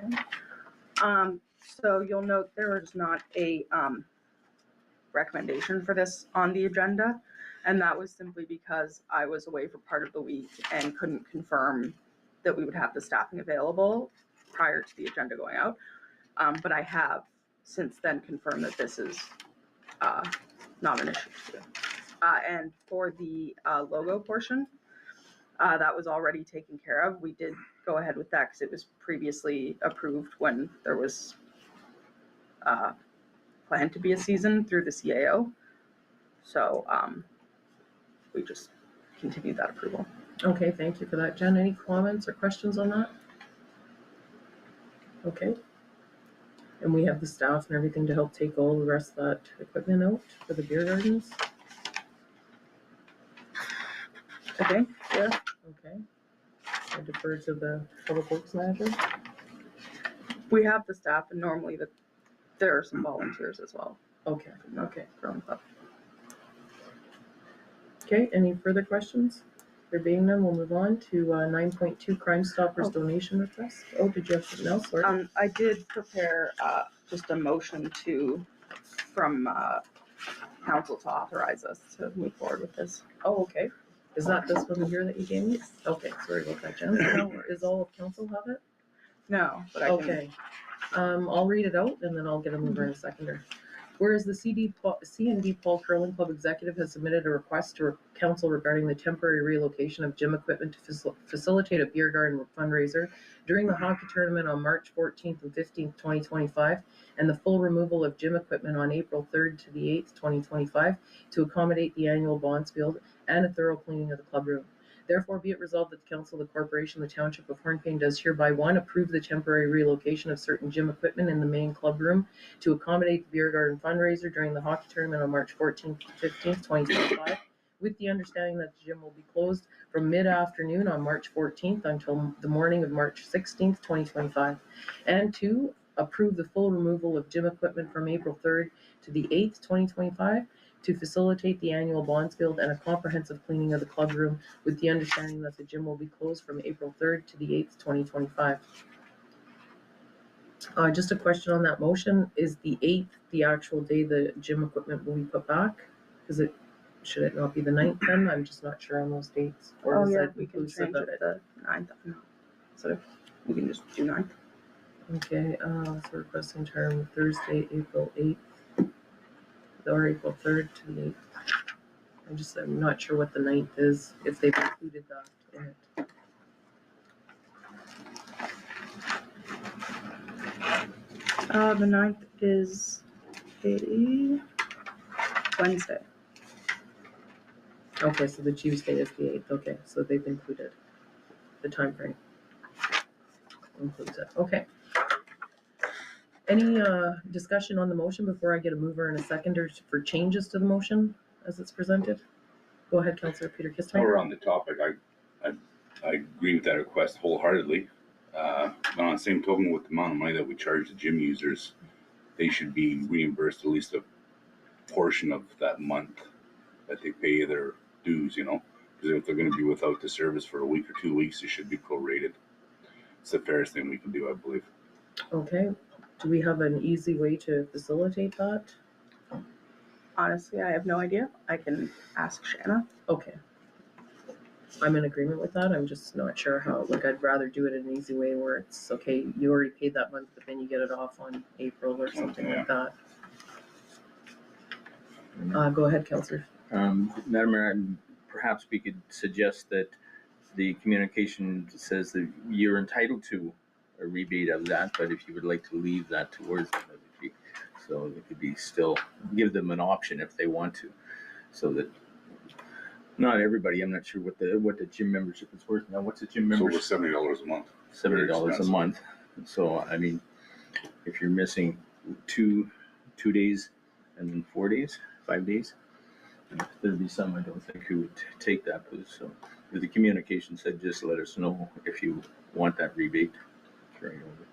So you'll note there was not a recommendation for this on the agenda. And that was simply because I was away for part of the week and couldn't confirm that we would have the staffing available prior to the agenda going out. But I have since then confirmed that this is not an issue. And for the logo portion, that was already taken care of. We did go ahead with that because it was previously approved when there was planned to be a season through the CAO. So we just continued that approval. Okay, thank you for that, Jen. Any comments or questions on that? Okay. And we have the staff and everything to help take all the rest of that equipment out for the beer gardens? Okay. Yeah. Okay. I defer to the Public Works Manager. We have the staff, and normally there are some volunteers as well. Okay, okay. From the Okay, any further questions? There being none, we'll move on to 9.2 Crime Stoppers donation request. Oh, did you have something else? Sorry. I did prepare just a motion from council to authorize us to move forward with this. Oh, okay. Is that this one here that you gave me? Okay, sorry about that, Jen. Is all of council have it? No, but I can. Okay. I'll read it out and then I'll get a mover and a seconder. Whereas the C&D Paul Curling Club executive has submitted a request to council regarding the temporary relocation of gym equipment to facilitate a beer garden fundraiser during the hockey tournament on March 14th and 15th, 2025, and the full removal of gym equipment on April 3rd to the 8th, 2025, to accommodate the annual bonds field and a thorough cleaning of the club room. Therefore, be it resolved that the Council of the Corporation of the Township of Hornepayne does hereby, one, approve the temporary relocation of certain gym equipment in the main club room to accommodate the beer garden fundraiser during the hockey tournament on March 14th to 15th, 2025, with the understanding that the gym will be closed from mid-afternoon on March 14th until the morning of March 16th, 2025. And two, approve the full removal of gym equipment from April 3rd to the 8th, 2025, to facilitate the annual bonds build and a comprehensive cleaning of the club room, with the understanding that the gym will be closed from April 3rd to the 8th, 2025. Just a question on that motion. Is the 8th the actual day the gym equipment will be put back? Should it not be the 9th then? I'm just not sure on those dates. Or is that We can inclusive change of it the 9th. No. So we can just do 9th. Okay, so requesting term Thursday, April 8th, or April 3rd to the 8th. I'm not sure what the 9th is, if they've included that in it. The 9th is a Wednesday. Okay, so the Tuesday is the 8th. Okay, so they've included the time frame. Includes it. Okay. Any discussion on the motion before I get a mover and a seconder for changes to the motion as it's presented? Go ahead, Councillor Peter While Kistner. we're on the topic, I agree with that request wholeheartedly. But on the same token, with the amount of money that we charge the gym users, they should be reimbursed at least a portion of that month that they pay their dues, you know? Because if they're going to be without the service for a week or 2 weeks, it should be prorated. It's the fairest thing we can do, I believe. Okay. Do we have an easy way to facilitate that? Honestly, I have no idea. I can ask Shanna. Okay. I'm in agreement with that. I'm just not sure how. Like, I'd rather do it in an easy way where it's okay, you already paid that month, but then you get it off on April or something like that. Go ahead, Councillor. Madam Mayor, perhaps we could suggest that the communication says that you're entitled to a rebate of that, but if you would like to leave that towards them, so it could be still give them an option if they want to, so that not everybody. I'm not sure what the gym membership is worth now. What's a gym membership? So over $70 a month. $70 a month. So I mean, if you're missing two days and then 4 days, 5 days, there'd be some I don't think who would take that. So the communication said just let us know if you want that rebate carried over.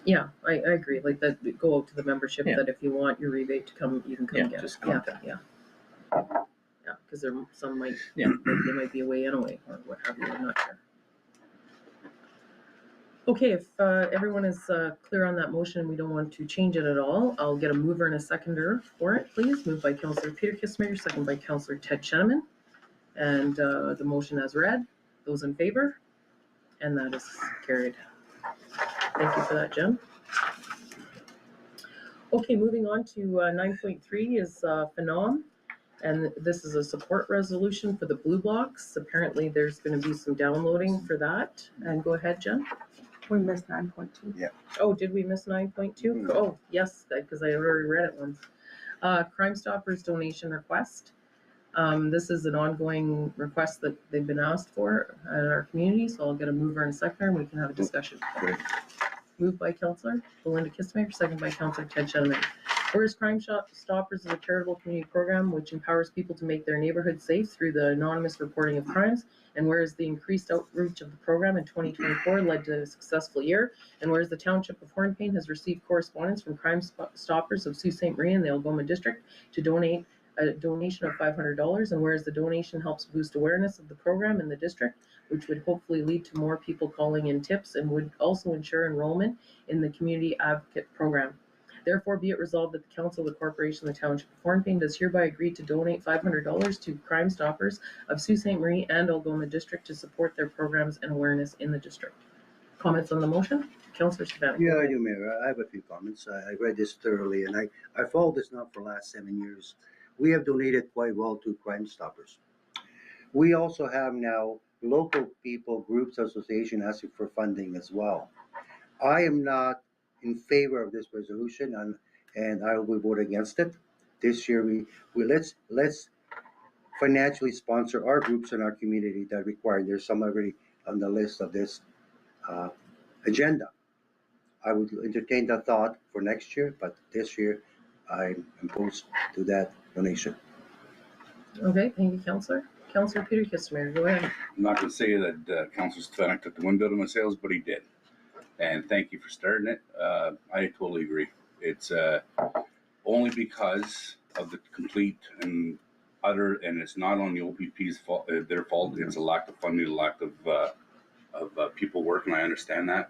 Yeah, I agree. Like that, go out to the membership Yeah. that if you want your rebate to come, you can come get just it. contact. Yeah, because some might, Yeah. like, they might be away anyway or what have you. I'm not sure. Okay, if everyone is clear on that motion, we don't want to change it at all. I'll get a mover and a seconder for it, please. Moved by Councillor Peter Kistner, second by Councillor Ted Sheneman. And the motion as read. Those in favor? And that is carried. Thank you for that, Jen. Okay, moving on to 9.3 is Phenom. And this is a support resolution for the Blue Blocks. Apparently there's going to be some downloading for that. And go ahead, Jen. We missed 9.2. Yeah. Oh, did we miss 9.2? Oh, yes, because I already read it once. Crime Stoppers donation request. This is an ongoing request that they've been asked for at our community, so I'll get a mover and a seconder and we can have a discussion. Great. Moved by Councillor Belinda Kistmaker, second by Councillor Ted Sheneman. Whereas Crime Stoppers is a charitable community program which empowers people to make their neighborhood safe through the anonymous reporting of crimes, and whereas the increased outreach of the program in 2024 led to a successful year, and whereas the Township of Hornepayne has received correspondence from Crime Stoppers of Sault Ste. Marie in the Algoma District to donate a donation of $500, and whereas the donation helps boost awareness of the program in the district, which would hopefully lead to more people calling in tips and would also ensure enrollment in the community advocate program. Therefore, be it resolved that the Council of the Corporation of the Township of Hornepayne does hereby agree to donate $500 to Crime Stoppers of Sault Ste. Marie and Algoma District to support their programs and awareness in the district. Comments on the motion? Councillor Stefanik. Yeah, I do, Mayor. I have a few comments. I read this thoroughly, and I followed this now for the last 7 years. We have donated quite well to Crime Stoppers. We also have now local people, groups, association asking for funding as well. I am not in favor of this resolution, and I will vote against it. This year, we let's financially sponsor our groups in our community that require. There's some already on the list of this agenda. I would entertain that thought for next year, but this year I'm opposed to that donation. Okay, thank you, Councillor. Councillor Peter Kistimer, go ahead. I'm not gonna say that Councilor Stefanik took the wind out of my sails, but he did. And thank you for starting it. I totally agree. It's only because of the complete and utter, and it's not on the OPP's fault, their fault. It's a lack of funding, a lack of people working. I understand that,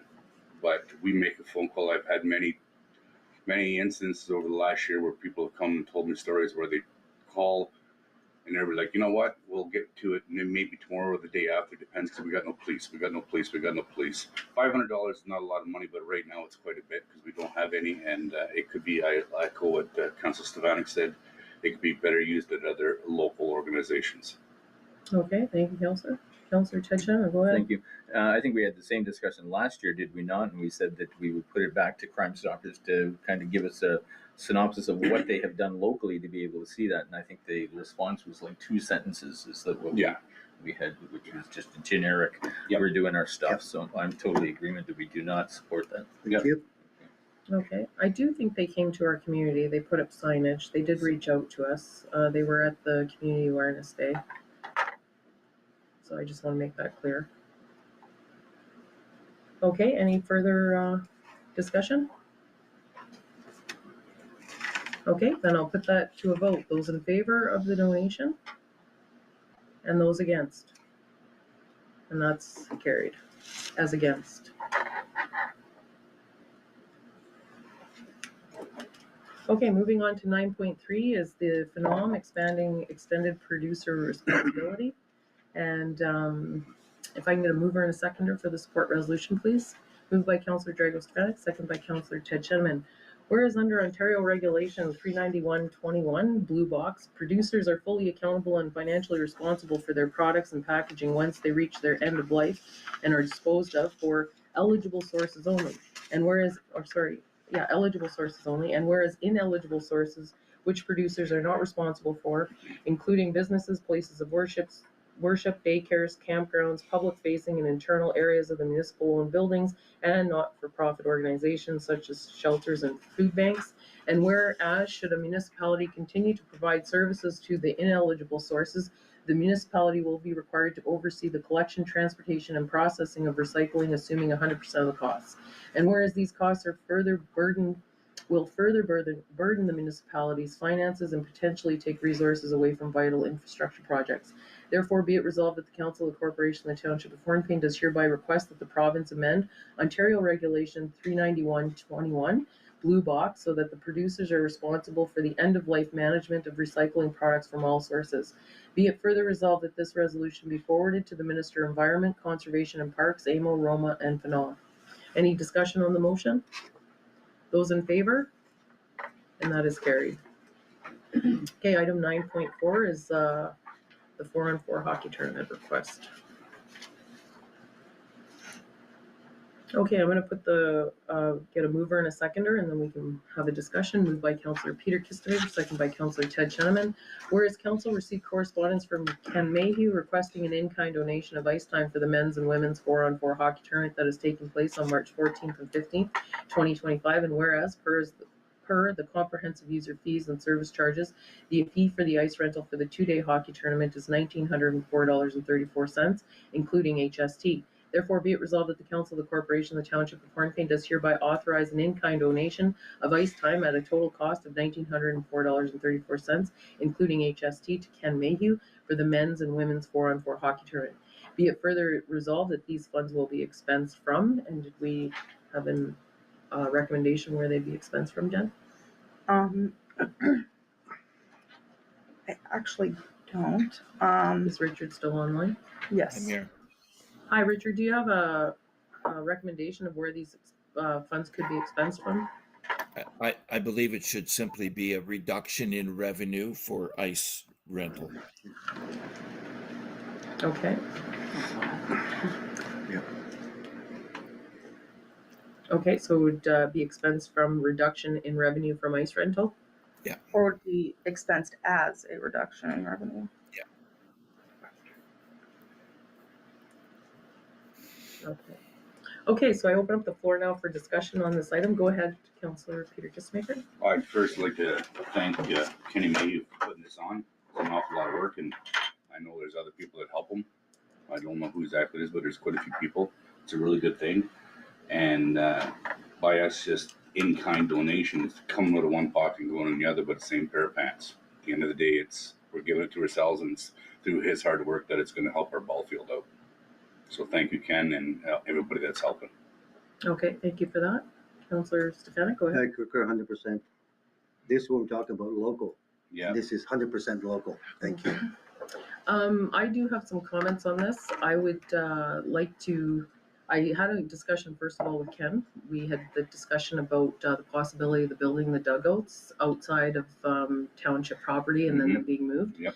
but we make a phone call. I've had many instances over the last year where people have come and told me stories where they call and they're like, you know what, we'll get to it, and then maybe tomorrow or the day after, depends, because we got no police. $500 is not a lot of money, but right now it's quite a bit because we don't have any, and it could be, I echo what Councilor Stefanik said, it could be better used at other local organizations. Okay, thank you, Councillor. Councillor Ted Shannon, go ahead. Thank you. I think we had the same discussion last year, did we not? And we said that we would put it back to Crime Stoppers to kind of give us a synopsis of what they have done locally to be able to see that. And I think the response was like 2 sentences is that what we had, which was just a generic, we're doing our stuff. So I'm totally in agreement that we do not support that. Thank you. Okay, I do think they came to our community. They put up signage. They did reach out to us. They were at the Community Awareness Day. So I just want to make that clear. Okay, any further discussion? Okay, then I'll put that to a vote. Those in favor of the donation and those against. And that's carried as against. Okay, moving on to 9.3 is the PHENOM expanding extended producer responsibility. And if I can get a mover and a seconder for the support resolution, please. Moved by Councillor Drago-Stefanik, second by Councillor Ted Shannon. Whereas under Ontario Regulation 391-21, Blue Box, producers are fully accountable and financially responsible for their products and packaging once they reach their end of life and are disposed of for eligible sources only. And whereas, eligible sources only, and whereas ineligible sources which producers are not responsible for, including businesses, places of worship, daycares, campgrounds, public-facing and internal areas of the municipal-owned buildings, and not-for-profit organizations such as shelters and food banks. And whereas, should a municipality continue to provide services to the ineligible sources, the municipality will be required to oversee the collection, transportation, and processing of recycling, assuming 100% of the costs. And whereas these costs are will further burden the municipality's finances and potentially take resources away from vital infrastructure projects. Therefore, be it resolved that the Council of the Corporation of the Township of Hornepayne does hereby request that the province amend Ontario Regulation 391-21, Blue Box, so that the producers are responsible for the end-of-life management of recycling products from all sources. Be it further resolved that this resolution be forwarded to the Minister of Environment, Conservation and Parks, AMO, Roma, and PHENOM. Any discussion on the motion? Those in favor? And that is carried. Okay, item 9.4 is the 4-on-4 hockey tournament request. Okay, I'm going to put get a mover and a seconder, and then we can have a discussion. Moved by Councillor Peter Kistimer, second by Councillor Ted Shannon. Whereas Council received correspondence from Ken Mayhew requesting an in-kind donation of ice time for the men's and women's 4-on-4 hockey tournament that is taking place on March 14th and 15th, 2025. And whereas, per the comprehensive user fees and service charges, the fee for the ice rental for the 2-day hockey tournament is $1,904.34, including HST. Therefore, be it resolved that the Council of the Corporation of the Township of Hornepayne does hereby authorize an in-kind donation of ice time at a total cost of $1,904.34, including HST, to Ken Mayhew for the men's and women's 4-on-4 hockey tournament. Be it further resolved that these funds will be expensed from, and did we have a recommendation where they'd be expensed from, Jen? I actually don't. Is Richard still online? Yes. I'm here. Hi, Richard. Do you have a recommendation of where these funds could be expensed from? I believe it should simply be a reduction in revenue for ice rental. Okay. Yeah. Okay, so it would be expensed from reduction in revenue from ice rental? Or would be expensed as a reduction in revenue. Okay. Okay, so I open up the floor now for discussion on this item. Go ahead, Councillor Peter Kissmaker. I'd first like to thank Kenny Mayhew for putting this on. It's an awful lot of work, and I know there's other people that help him. I don't know who exactly it is, but there's quite a few people. It's a really good thing. And by us just in-kind donations, coming out of one pocket and going in the other, but the same pair of pants. At the end of the day, we're giving it to ourselves, and it's through his hard work that it's going to help our ball field out. So thank you, Ken, and everybody that's helping. Okay, thank you for that. Councillor Stefanik, go I ahead. concur 100%. This one talking about local. Yeah. This is 100% local. Thank you. I do have some comments on this. I would like to, I had a discussion first of all with Ken. We had the discussion about the possibility of the building the dugouts outside of township property and then them being moved. Yep.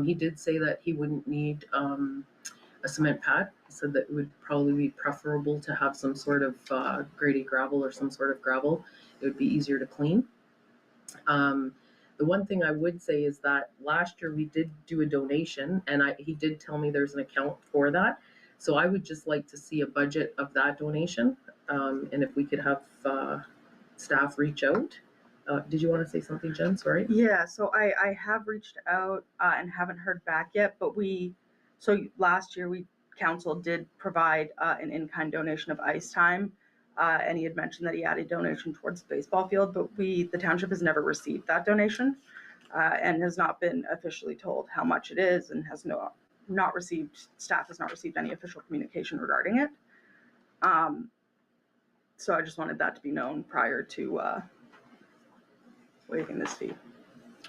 He did say that he wouldn't need a cement pad. He said that it would probably be preferable to have some sort of grady gravel or some sort of gravel. It would be easier to clean. The one thing I would say is that last year we did do a donation, and he did tell me there's an account for that. So I would just like to see a budget of that donation, and if we could have staff reach out. Did you want to say something, Jen? Sorry. Yeah, so I have reached out and haven't heard back yet, but so last year council did provide an in-kind donation of ice time. And he had mentioned that he had a donation towards the baseball field, but the township has never received that donation and has not been officially told how much it is, and staff has not received any official communication regarding it. So I just wanted that to be known prior to waiving this fee.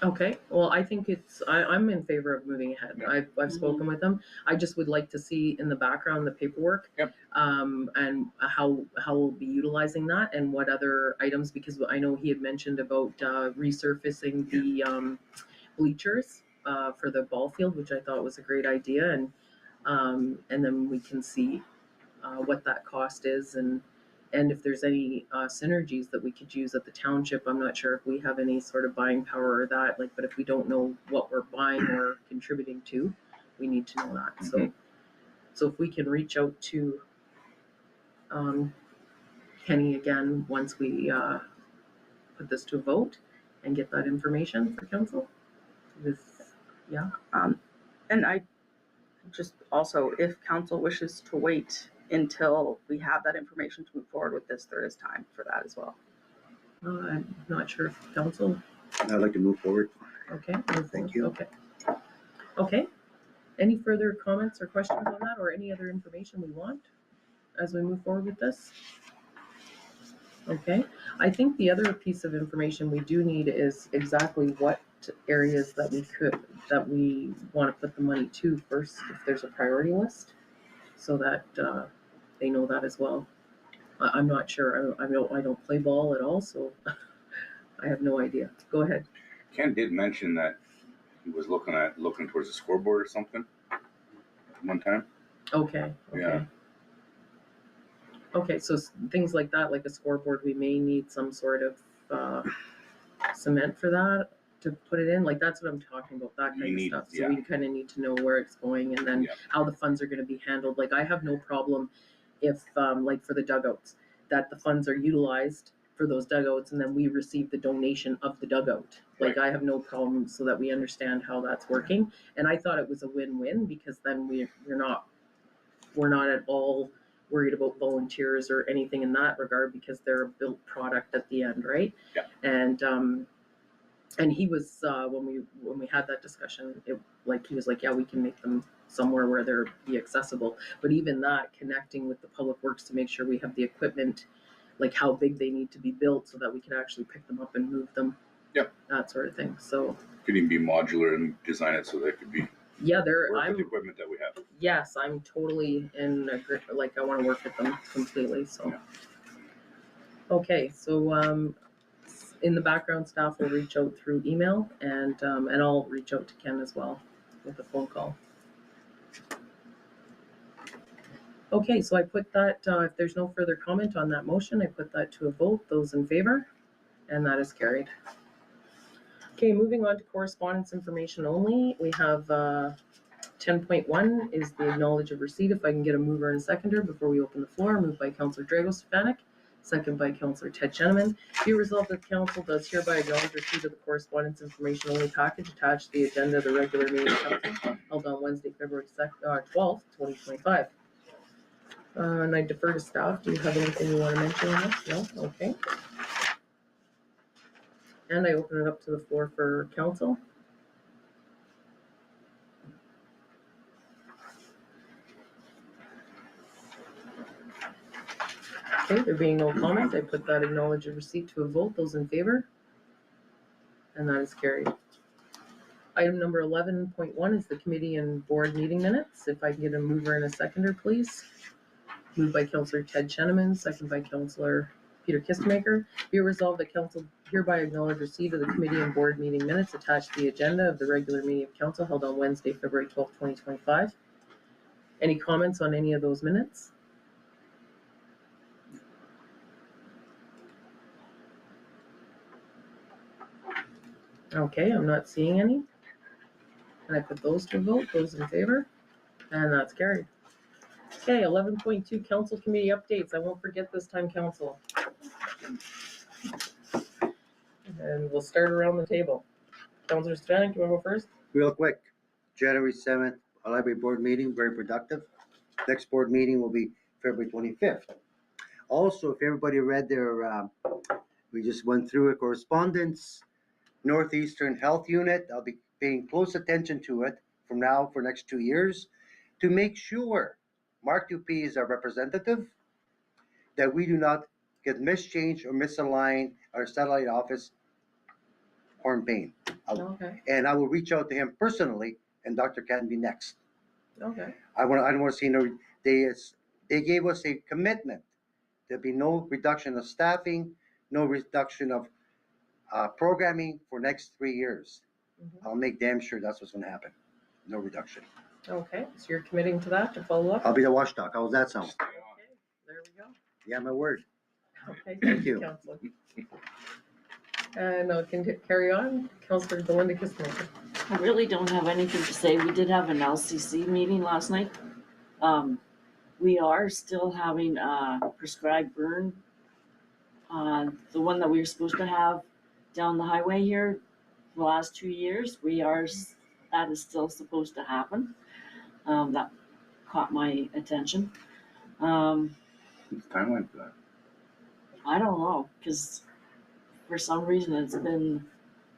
Okay, well, I think I'm in favor of moving ahead. I've spoken with him. I just would like to see in the background the paperwork. Yep. And how we'll be utilizing that and what other items, because I know he had mentioned about resurfacing the bleachers for the ball field, which I thought was a great idea, and then we can see what that cost is and if there's any synergies that we could use at the township. I'm not sure if we have any sort of buying power or that, but if we don't know what we're buying or contributing to, we need to know that. So if we can reach out to Kenny again once we put this to a vote and get that information for council. And I just also, if council wishes to wait until we have that information to move forward with this, there is time for that as well. I'm not sure if council. I'd like to move forward. Okay. Thank you. Okay. Any further comments or questions on that, or any other information we want as we move forward with this? Okay. I think the other piece of information we do need is exactly what areas that we want to put the money to first, if there's a priority list, so that they know that as well. I'm not sure. I don't play ball at all, so I have no idea. Go ahead. Ken did mention that he was looking towards the scoreboard or something one time. Okay. Yeah. Okay, so things like that, like a scoreboard, we may need some sort of cement for that to put it in. Like, that's what I'm talking about, that kind of stuff. So we kind of need to know where it's going and then how the funds are going to be handled. Like, I have no problem if, like for the dugouts, that the funds are utilized for those dugouts and then we receive the donation of the dugout. Like, I have no problem, so that we understand how that's working. And I thought it was a win-win, because then we're not at all worried about volunteers or anything in that regard, because they're a built product at the end, right? Yeah. And he was when we had that discussion, he was like, yeah, we can make them somewhere where they're be accessible. But even that, connecting with the public works to make sure we have the equipment, like how big they need to be built so that we can actually pick them up and move them. Yep. That sort of thing. So could even be modular and design it so they could be. Yeah, work with the equipment that we have. Yes, I'm totally I want to work with them completely. So. Okay, so in the background, staff will reach out through email, and I'll reach out to Ken as well with a phone call. Okay, so I put that, if there's no further comment on that motion, I put that to a vote. Those in favor, and that is carried. Okay, moving on to correspondence information only. We have 10.1 is the acknowledge of receipt. If I can get a mover and seconder before we open the floor. Moved by Councillor Drago-Stefanik, second by Councillor Ted Cheneman. Be resolved that council does hereby acknowledge receipt of the correspondence information only package attached to the agenda of the regular meeting of council held on Wednesday, February 12th, 2025. And I defer to staff. Do you have anything you want to mention on this? No? Okay. And I open it up to the floor for council. Okay, there being no comments, I put that acknowledge of receipt to a vote. Those in favor? And that is carried. Item number 11.1 is the committee and board meeting minutes. If I can get a mover and a seconder, please. Moved by Councillor Ted Cheneman, second by Councillor Peter Kistemaker. Be it resolved that council hereby acknowledge receipt of the committee and board meeting minutes attached to the agenda of the regular meeting of council held on Wednesday, February 12th, 2025. Any comments on any of those minutes? Okay, I'm not seeing any. And I put those to a vote. Those in favor? And that's carried. Okay, 11.2 council committee updates. I won't forget this time, council. And we'll start around the table. Councillor Stefanik, you want to go first? Real quick, January 7th, a library board meeting, very productive. Next board meeting will be February 25th. Also, if everybody read their, we just went through a correspondence, Northeastern Health Unit, I'll be paying close attention to it from now for next 2 years to make sure Mark Dupuy is our representative, that we do not get mischanged or misaligned our satellite office, Hornepayne. Okay. And I will reach out to him personally, and Dr. can be next. Okay. I don't want to see no, they gave us a commitment. There'll be no reduction of staffing, no reduction of programming for next 3 years. Mhm. I'll make damn sure that's what's gonna happen. No reduction. Okay, so you're committing to that, to follow up? I'll be the watchdog. How does that sound? Okay, there we go. Yeah, my word. Okay, Thank you. Councillor. And can carry on, Councillor Belinda Kistemaker. I really don't have anything to say. We did have an LCC meeting last night. We are still having prescribed burn. The one that we were supposed to have down the highway here the last 2 years, that is still supposed to happen. That caught my attention. What's the timeline for that? I don't know, because for some reason it's been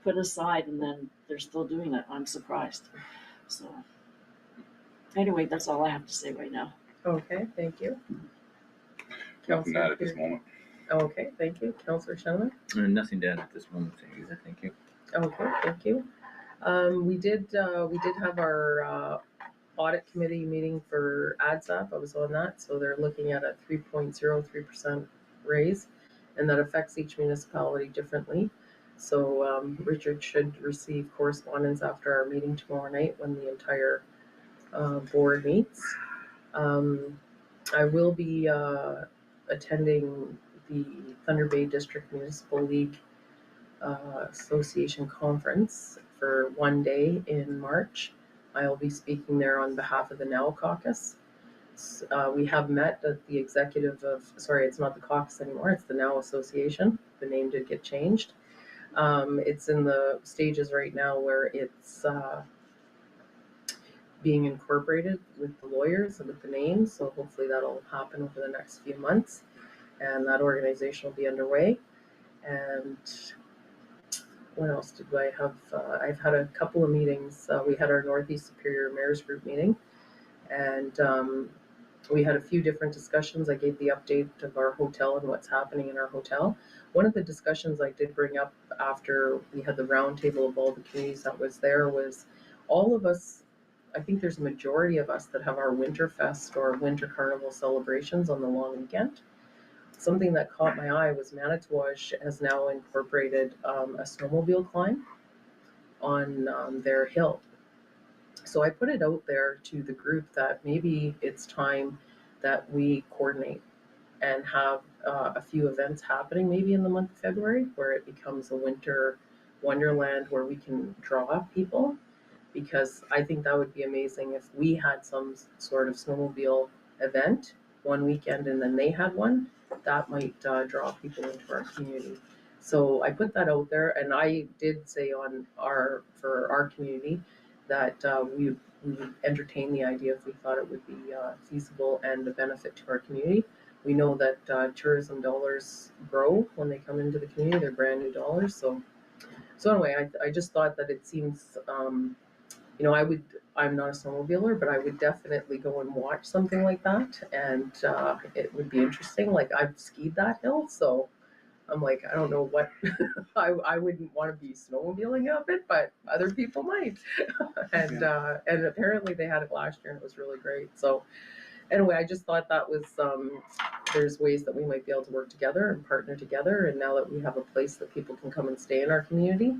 put aside and then they're still doing it. I'm surprised. So anyway, that's all I have to say right now. Okay, thank you. Nothing to add at this moment. Okay, thank you. Councillor Cheneman. Nothing to add at this moment, either. Thank you. Okay, thank you. We did have our audit committee meeting for ADSAP. I was on that, so they're looking at a 3.03% raise, and that affects each municipality differently. So Richard should receive correspondence after our meeting tomorrow night when the entire board meets. I will be attending the Thunder Bay District Municipal League Association Conference for 1 day in March. I'll be speaking there on behalf of the NOW caucus. We have met at the executive of, sorry, it's not the caucus anymore, it's the NOW Association. The name did get changed. It's in the stages right now where it's being incorporated with the lawyers and with the names, so hopefully that'll happen over the next few months, and that organization will be underway. And what else did I have? I've had a couple of meetings. We had our Northeast Superior Mayor's Group meeting, and we had a few different discussions. I gave the update of our hotel and what's happening in our hotel. One of the discussions I did bring up after we had the roundtable of all the communities that was there was all of us, I think there's a majority of us that have our Winterfest or Winter Carnival celebrations on the long weekend. Something that caught my eye was Manitowoc has now incorporated a snowmobile climb on their hill. So I put it out there to the group that maybe it's time that we coordinate and have a few events happening maybe in the month of February where it becomes a winter wonderland where we can draw people. because I think that would be amazing if we had some sort of snowmobile event one weekend and then they had one. That might draw people into our community. So I put that out there, and I did say for our community that we would entertain the idea if we thought it would be feasible and a benefit to our community. We know that tourism dollars grow when they come into the community; they're brand new dollars. So anyway, I just thought that it seems, I'm not a snowmobiler, but I would definitely go and watch something like that, and it would be interesting. Like, I've skied that hill, so I'm like, I don't know what I wouldn't want to be snowmobiling up it, but other people might. And apparently they had it last year and it was really great. So anyway, I just thought that was there's ways that we might be able to work together and partner together. And now that we have a place that people can come and stay in our community,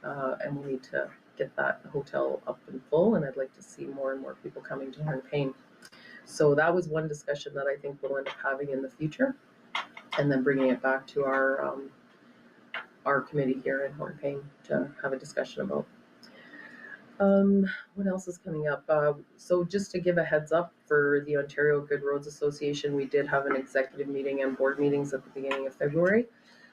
and we need to get that hotel up and full, and I'd like to see more and more people coming to Hornepayne. So that was one discussion that I think we'll end up having in the future, and then bringing it back to our committee here in Hornepayne to have a discussion about. What else is coming up? So just to give a heads up for the Ontario Good Roads Association, we did have an executive meeting and board meetings at the beginning of February.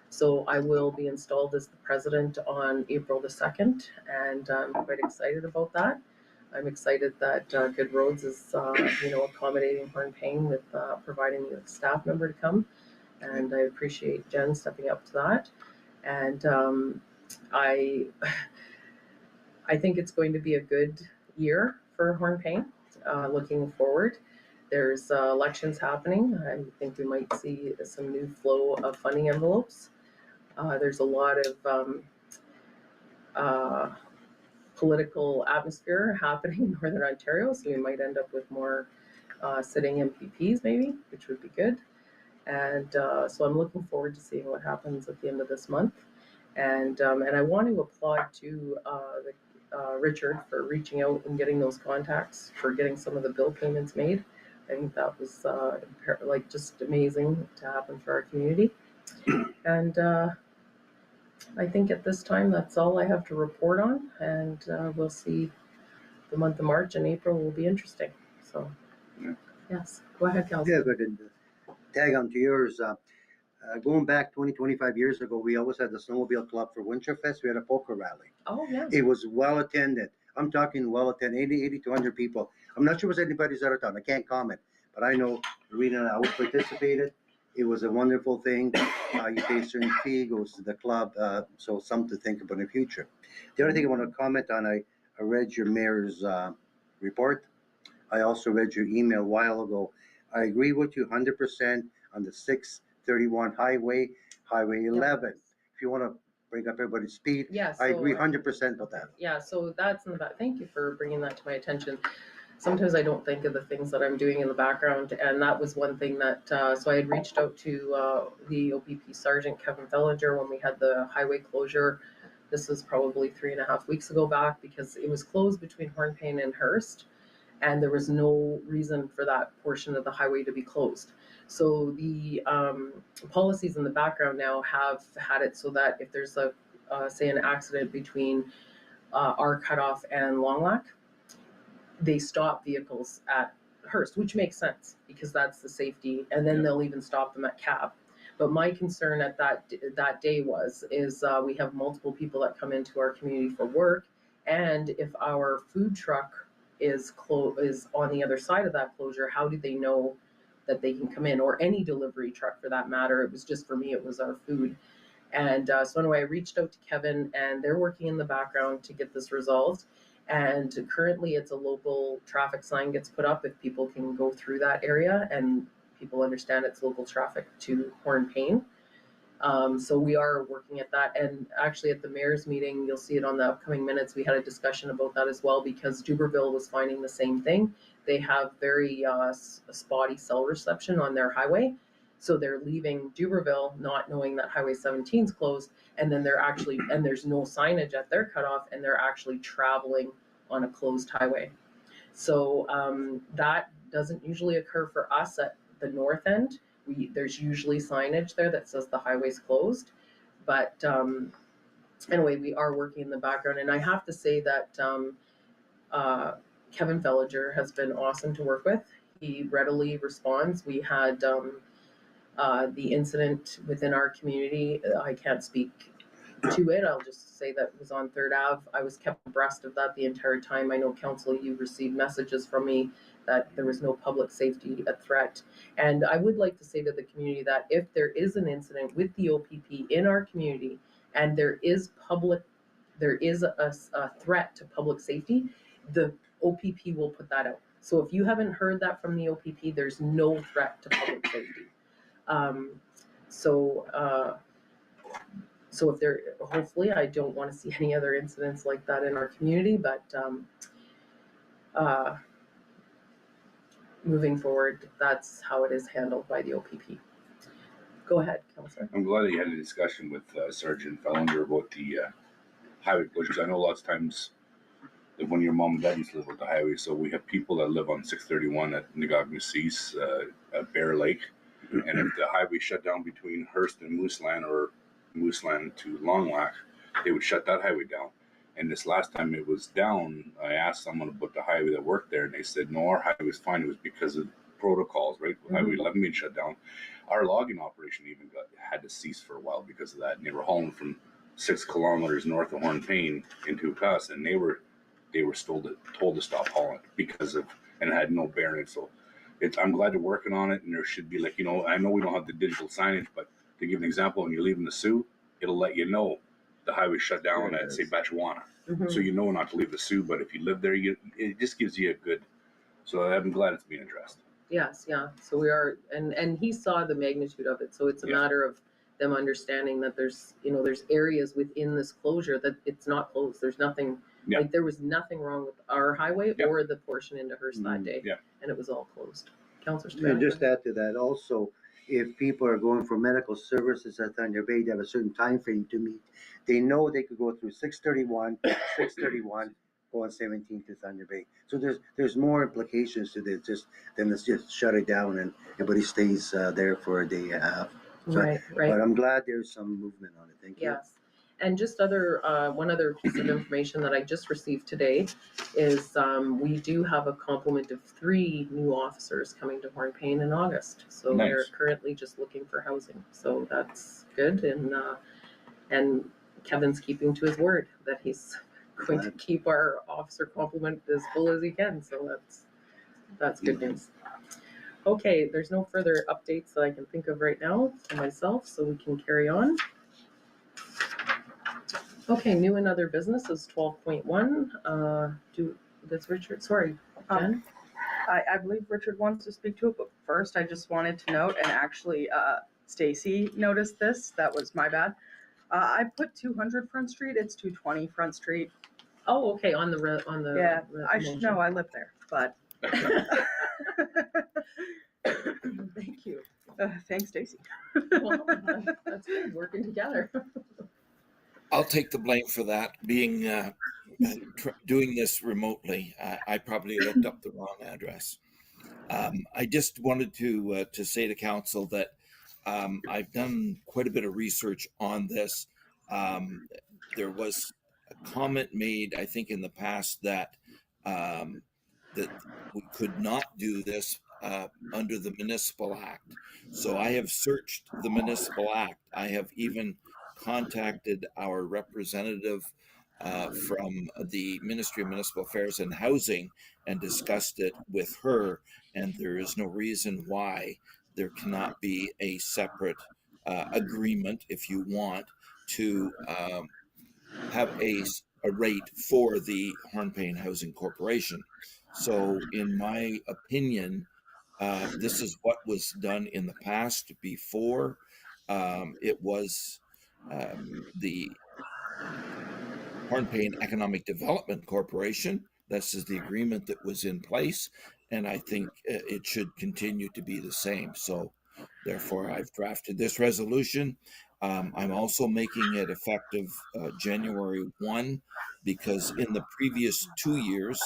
So I will be installed as the president on April the 2nd, and I'm quite excited about that. I'm excited that Good Roads is, accommodating Hornepayne with providing me with a staff member to come, and I appreciate Jen stepping up to that. And I think it's going to be a good year for Hornepayne. Looking forward, there's elections happening. I think we might see some new flow of funding envelopes. There's a lot of political atmosphere happening in Northern Ontario, so we might end up with more sitting MPPs maybe, which would be good. And so I'm looking forward to seeing what happens at the end of this month. And I want to applaud to Richard for reaching out and getting those contacts for getting some of the bill payments made. I think that was just amazing to happen for our community. And I think at this time, that's all I have to report on, and we'll see. The month of March and April will be interesting. So, yes, go ahead, Kelsey. Yeah, but tag on to yours. Going back 25 years ago, we always had the Snowmobile Club for Winterfest. We had a poker rally. Oh, yes. It was well attended. I'm talking well attended, 80 to 100 people. I'm not sure it was anybody's out of town. I can't comment, but I know Rena and I always participated. It was a wonderful thing. You pay a certain fee, goes to the club, so something to think about in the future. The other thing I want to comment on, I read your mayor's report. I also read your email a while ago. I agree with you 100% on the 631 highway, Highway 11. If you want to bring up everybody's speed, Yes, I agree 100% with that. Yeah, so that's in the back. Thank you for bringing that to my attention. Sometimes I don't think of the things that I'm doing in the background, and that was one thing that, so I had reached out to the OPP Sergeant Kevin Fellinger when we had the highway closure. This was probably 3.5 weeks ago back, because it was closed between Hornepayne and Hearst, and there was no reason for that portion of the highway to be closed. So the policies in the background now have had it so that if there's say an accident between our cutoff and Long Lac, they stop vehicles at Hearst, which makes sense because that's the safety, and then they'll even stop them at Cab. But my concern at that day is we have multiple people that come into our community for work, and if our food truck is on the other side of that closure, how do they know that they can come in, or any delivery truck for that matter? It was just, for me, it was our food. And so anyway, I reached out to Kevin, and they're working in the background to get this resolved. And currently it's a local traffic sign gets put up if people can go through that area, and people understand it's local traffic to Hornepayne. So we are working at that. And actually at the mayor's meeting, you'll see it on the upcoming minutes, we had a discussion about that as well, because Duberville was finding the same thing. They have very spotty cell reception on their highway. So they're leaving Duberville not knowing that Highway 17 is closed, and then and there's no signage at their cutoff, and they're actually traveling on a closed highway. So that doesn't usually occur for us at the north end. There's usually signage there that says the highway's closed. But anyway, we are working in the background, and I have to say that Kevin Fellinger has been awesome to work with. He readily responds. We had the incident within our community. I can't speak to it. I'll just say that it was on 3rd Ave. I was kept abreast of that the entire time. I know, Council, you received messages from me that there was no public safety threat. And I would like to say to the community that if there is an incident with the OPP in our community and there is a threat to public safety, the OPP will put that out. So if you haven't heard that from the OPP, there's no threat to public safety. So if there, hopefully, I don't want to see any other incidents like that in our community, but moving forward, that's how it is handled by the OPP. Go ahead, Councillor. I'm glad that you had a discussion with Sergeant Fellinger about the highway closures. I know lots of times that when your mom and dad used to live with the highway, so we have people that live on 631 at Nagagnasis, at Bear Lake, and if the highway shut down between Hearst and Mooseland or Mooseland to Long Lac, they would shut that highway down. And this last time it was down, I asked someone about the highway that worked there, and they said, no, our highway was fine. It was because of protocols, right? With Highway 11 being shut down. Our logging operation even had to cease for a while because of that. And they were hauling from 6 kilometers north of Hornepayne into Cuss, and they were told to stop hauling because of, and it had no bearing. So I'm glad they're working on it, and there should be, like, I know we don't have the digital signage, but to give an example, when you're leaving the Sioux, it'll let you know the highway shut down at, say, Batchewana. So you know not to leave the Sioux, but if you live there, it just gives you a good, so I'm glad it's being addressed. Yes, yeah, so we are, and he saw the magnitude of it, so it's a matter of them understanding that there's areas within this closure that it's not closed, there's nothing, like there was nothing wrong with our highway or the portion into Hearst that day, and it was all closed. Councillor, and just add to that also, if people are going for medical services at Thunder Bay, they have a certain time frame to meet. They know they could go through 631, go on 17 to Thunder Bay. So there's more implications to this than let's just shut it down and everybody stays there for a day and a half. So, right. But I'm glad there's some movement on it. Thank you. Yes. And just one other piece of information that I just received today is we do have a complement of 3 new officers coming to Hornepayne in August. So they're currently just looking for housing. So that's good. And Kevin's keeping to his word that he's going to keep our officer complement as full as he can. So that's good news. Okay, there's no further updates that I can think of right now for myself, so we can carry on. Okay, new and other business is 12.1. That's Richard, sorry, Jen? I believe Richard wants to speak to it, but first I just wanted to note, and actually Stacy noticed this, that was my bad. I put 200 Front Street, it's 220 Front Street. Oh, okay, on the yeah, I should know, I live there, but. Thank you. Thanks, Stacy. Well, that's good, working together. I'll take the blame for that. Being doing this remotely, I probably looked up the wrong address. I just wanted to say to council that I've done quite a bit of research on this. There was a comment made, I think, in the past that that we could not do this under the Municipal Act. So I have searched the Municipal Act. I have even contacted our representative from the Ministry of Municipal Affairs and Housing and discussed it with her, and there is no reason why there cannot be a separate agreement, if you want, to have a rate for the Hornepayne Housing Corporation. So in my opinion, this is what was done in the past before. It was the Hornepayne Economic Development Corporation. This is the agreement that was in place, and I think it should continue to be the same. So therefore, I've drafted this resolution. I'm also making it effective January 1, because in the previous 2 years,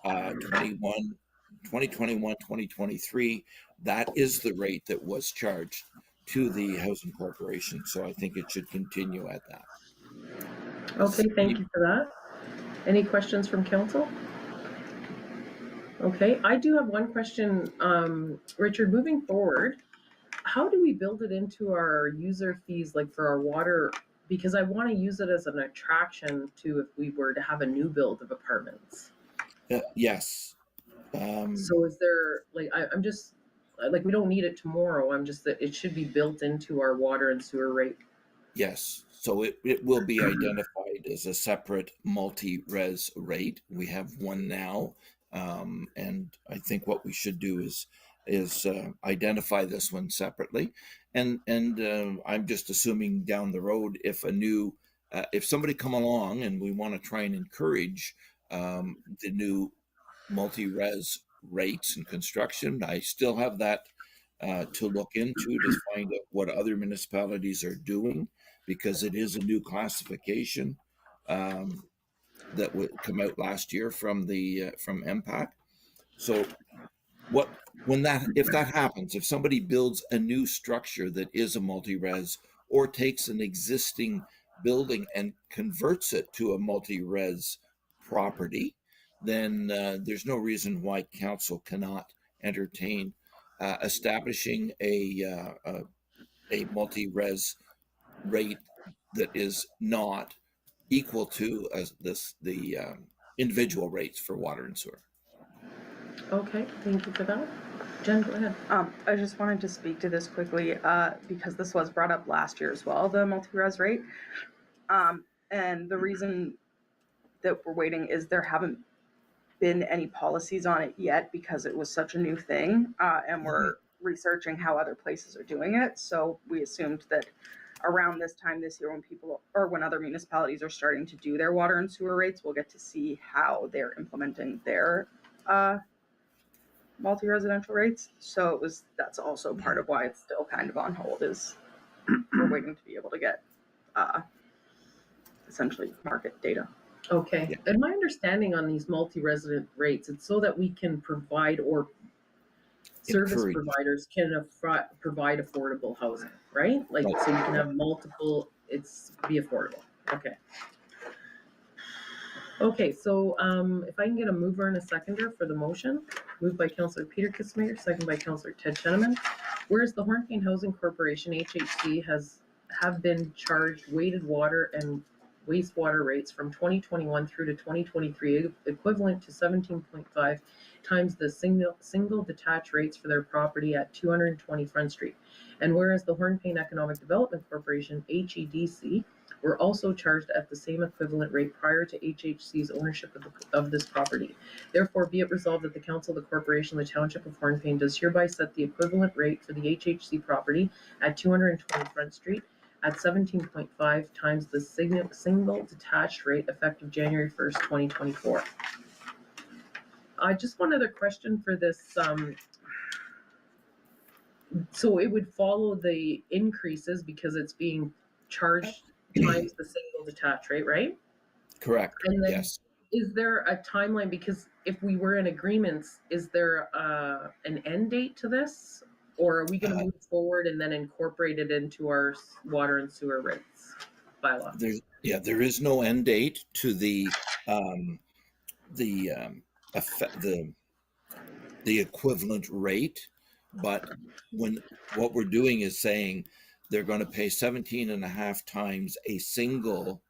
2021, 2023, that is the rate that was charged to the Housing Corporation. So I think it should continue at that. Okay, thank you for that. Any questions from council? Okay, I do have one question, Richard, moving forward, how do we build it into our user fees, like for our water? Because I want to use it as an attraction to if we were to have a new build of apartments. Yes. So is there, like, I'm just, like, we don't need it tomorrow, I'm just, that it should be built into our water and sewer rate. Yes, so it will be identified as a separate multi-res rate. We have one now, and I think what we should do is identify this one separately. And I'm just assuming down the road, if a new if somebody come along and we want to try and encourage the new multi-res rates and construction, I still have that to look into to find out what other municipalities are doing, because it is a new classification that would come out last year from the from MPAC. So if that happens, if somebody builds a new structure that is a multi-res or takes an existing building and converts it to a multi-res property, then there's no reason why council cannot entertain establishing a multi-res rate that is not equal to the individual rates for water and sewer. Okay, thank you for that. Jen, go ahead. I just wanted to speak to this quickly, because this was brought up last year as well, the multi-res rate. And the reason that we're waiting is there haven't been any policies on it yet because it was such a new thing, and we're researching how other places are doing it. So we assumed that around this time this year, when people or when other municipalities are starting to do their water and sewer rates, we'll get to see how they're implementing their multi-residential rates. So that's also part of why it's still kind of on hold, is we're waiting to be able to get essentially market data. Okay, and my understanding on these multi-resident rates, it's so that we can provide, or service providers can provide affordable housing, right? Like, so you can have multiple, be affordable. Okay, so if I can get a mover and a seconder for the motion. Moved by Councillor Peter Kissmaker, second by Councillor Ted Cheneman. Whereas the Hornepayne Housing Corporation, HHC, have been charged weighted water and wastewater rates from 2021 through to 2023, equivalent to 17.5 times the single detached rates for their property at 220 Front Street. And whereas the Hornepayne Economic Development Corporation, HEDC, were also charged at the same equivalent rate prior to HHC's ownership of this property. Therefore, be it resolved that the Council of the Corporation of the Township of Hornepayne does hereby set the equivalent rate for the HHC property at 220 Front Street at 17.5 times the single detached rate effective January 1st, 2024. Just one other question for this. So it would follow the increases because it's being charged times the single detached rate, right? Correct. And then, yes. Is there a timeline? Because if we were in agreements, is there an end date to this? Or are we going to move forward and then incorporate it into our water and sewer rates bylaw? There is no end date to the equivalent rate, but what we're doing is saying they're going to pay 17.5 times a single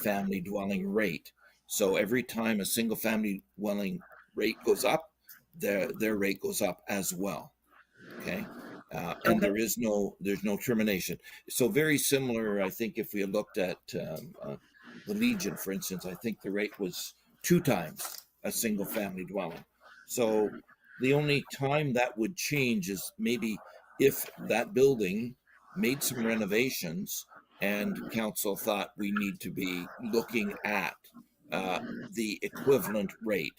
family dwelling rate. So every time a single family dwelling rate goes up, their rate goes up as well. Okay. And there's no termination. So very similar, I think, if we looked at the Legion, for instance, I think the rate was 2 times a single family dwelling. So the only time that would change is maybe if that building made some renovations and council thought we need to be looking at the equivalent rate.